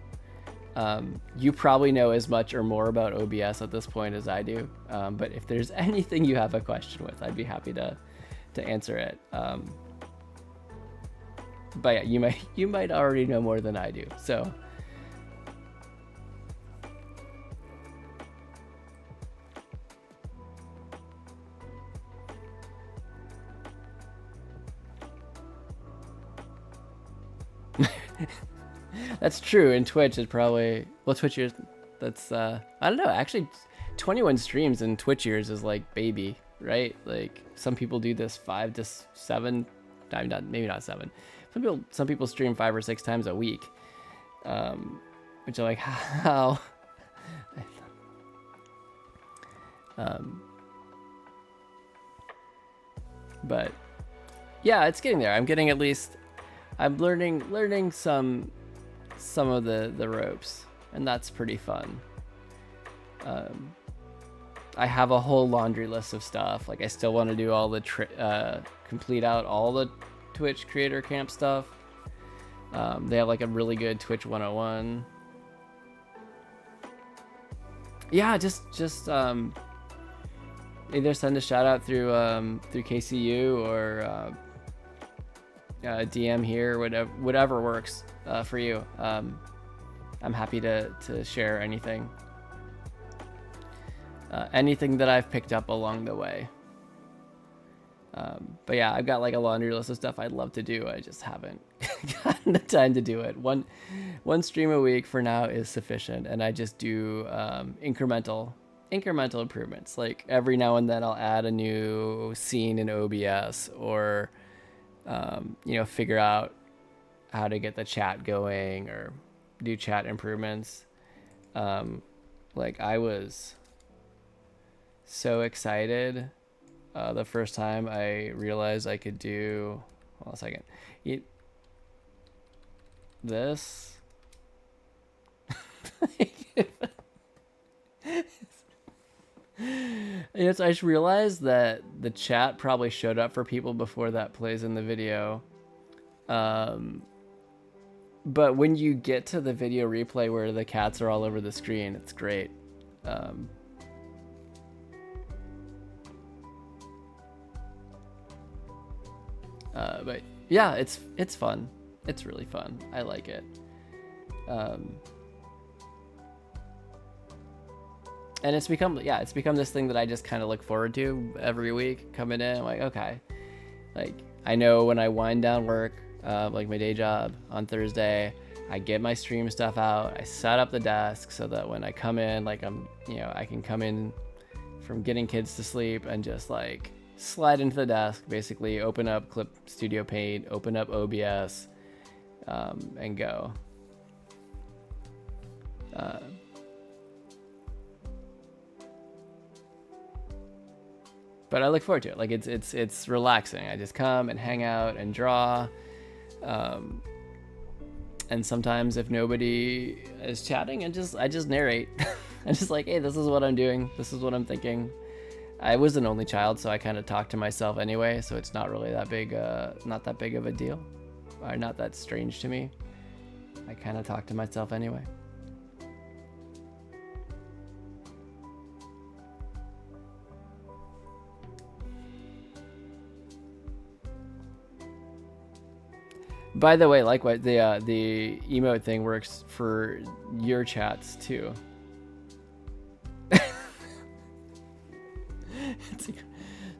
You probably know as much or more about OBS at this point as I do, but if there's anything you have a question with, I'd be happy to answer it. But yeah, you might already know more than I do, so. That's true. In Twitch, it's probably, well, Twitch years, that's, I don't know, actually, 21 streams in Twitch years is like baby, right? Like, some people do this 5 to 7, maybe not 7. Some people stream 5 or 6 times a week, which are like, how? But yeah, it's getting there. I'm getting at least, I'm learning some of the ropes, and that's pretty fun. I have a whole laundry list of stuff. Like, I still want to do all the complete out all the Twitch creator camp stuff. They have like a really good Twitch 101. Yeah, just either send a shout out through KCU or DM here, whatever works for you. I'm happy to share anything that I've picked up along the way. But yeah, I've got like a laundry list of stuff I'd love to do. I just haven't gotten the time to do it. One stream a week for now is sufficient, and I just do incremental improvements. Like, every now and then I'll add a new scene in OBS, or figure out how to get the chat going, or do chat improvements. Like, I was so excited the first time I realized I could do, hold on a second, this. Yes, I just realized that the chat probably showed up for people before that plays in the video. But when you get to the video replay where the cats are all over the screen, it's great. But yeah, it's fun. It's really fun. I like it. And it's become this thing that I just kind of look forward to every week coming in. I'm like, okay, like, I know when I wind down work, like my day job on Thursday, I get my stream stuff out. I set up the desk so that when I come in, like, I can come in from getting kids to sleep and just like slide into the desk, basically open up Clip Studio Paint, open up OBS, and go. But I look forward to it. Like, it's relaxing. I just come and hang out and draw. And sometimes if nobody is chatting, I just narrate. I'm just like, hey, this is what I'm doing. This is what I'm thinking. I was an only child, so I kind of talk to myself anyway. So it's not really that big, not that big of a deal, or not that strange to me. I kind of talk to myself anyway. By the way, likewise, the emote thing works for your chats too.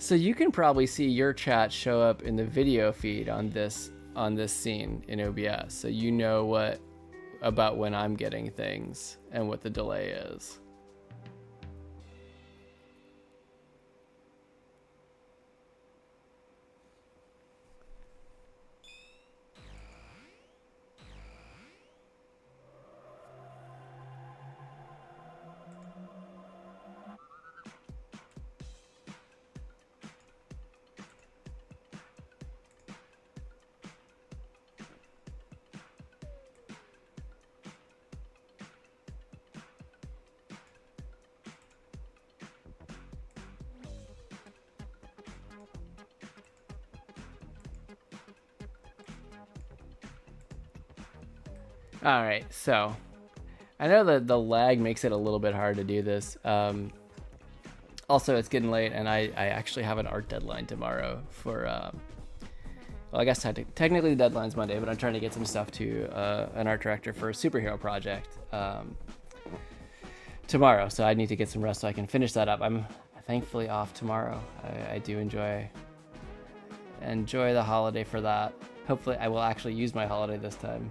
So you can probably see your chat show up in the video feed on this scene in OBS, so you know what about when I'm getting things and what the delay is. All right, so I know that the lag makes it a little bit hard to do this. Also, it's getting late, and I actually have an art deadline tomorrow for, well, I guess technically the deadline's Monday, but I'm trying to get some stuff to an art director for a superhero project tomorrow, so I need to get some rest so I can finish that up. I'm thankfully off tomorrow. I do enjoy the holiday for that. Hopefully, I will actually use my holiday this time.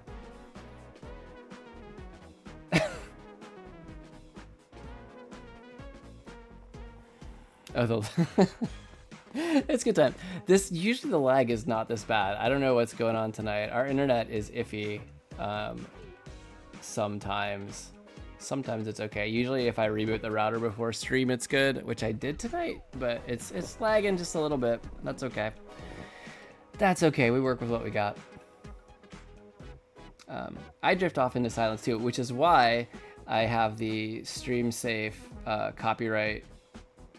Oh, it's a good time. Usually the lag is not this bad. I don't know what's going on tonight. Our internet is iffy. Sometimes it's okay. Usually if I reboot the router before stream, it's good, which I did tonight, but it's lagging just a little bit. That's okay. That's okay. We work with what we got. I drift off into silence too, which is why I have the stream safe copyright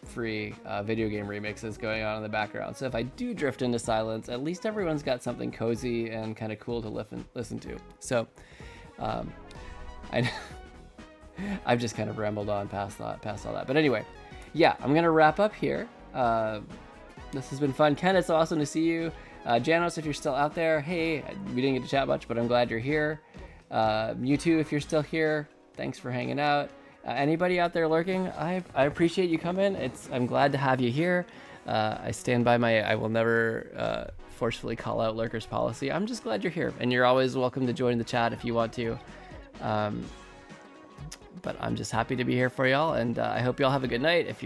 free video game remixes going on in the background. So if I do drift into silence, at least everyone's got something cozy and kind of cool to listen to. So I've just kind of rambled on past all that. But anyway, yeah, I'm going to wrap up here. This has been fun. Ken, it's awesome to see you. Janos, if you're still out there, hey, we didn't get to chat much, but I'm glad you're here. Mewtwo, if you're still here, thanks for hanging out. Anybody out there lurking, I appreciate you coming. I'm glad to have you here. I stand by I will never forcefully call out lurkers policy. I'm just glad you're here, and you're always welcome to join the chat if you want to. But I'm just happy to be here for y'all, and I hope y'all have a good night. If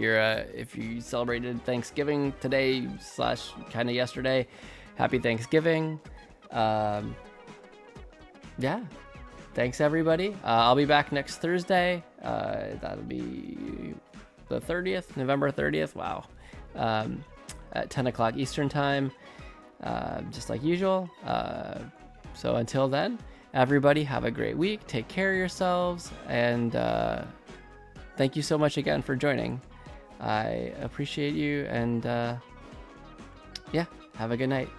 you celebrated Thanksgiving today / kind of yesterday, happy Thanksgiving. Yeah. Thanks, everybody. I'll be back next Thursday. That'll be the 30th, November 30th. Wow. At 10 o'clock Eastern time, just like usual. So until then, everybody have a great week. Take care of yourselves. And thank you so much again for joining. I appreciate you. And yeah, have a good night.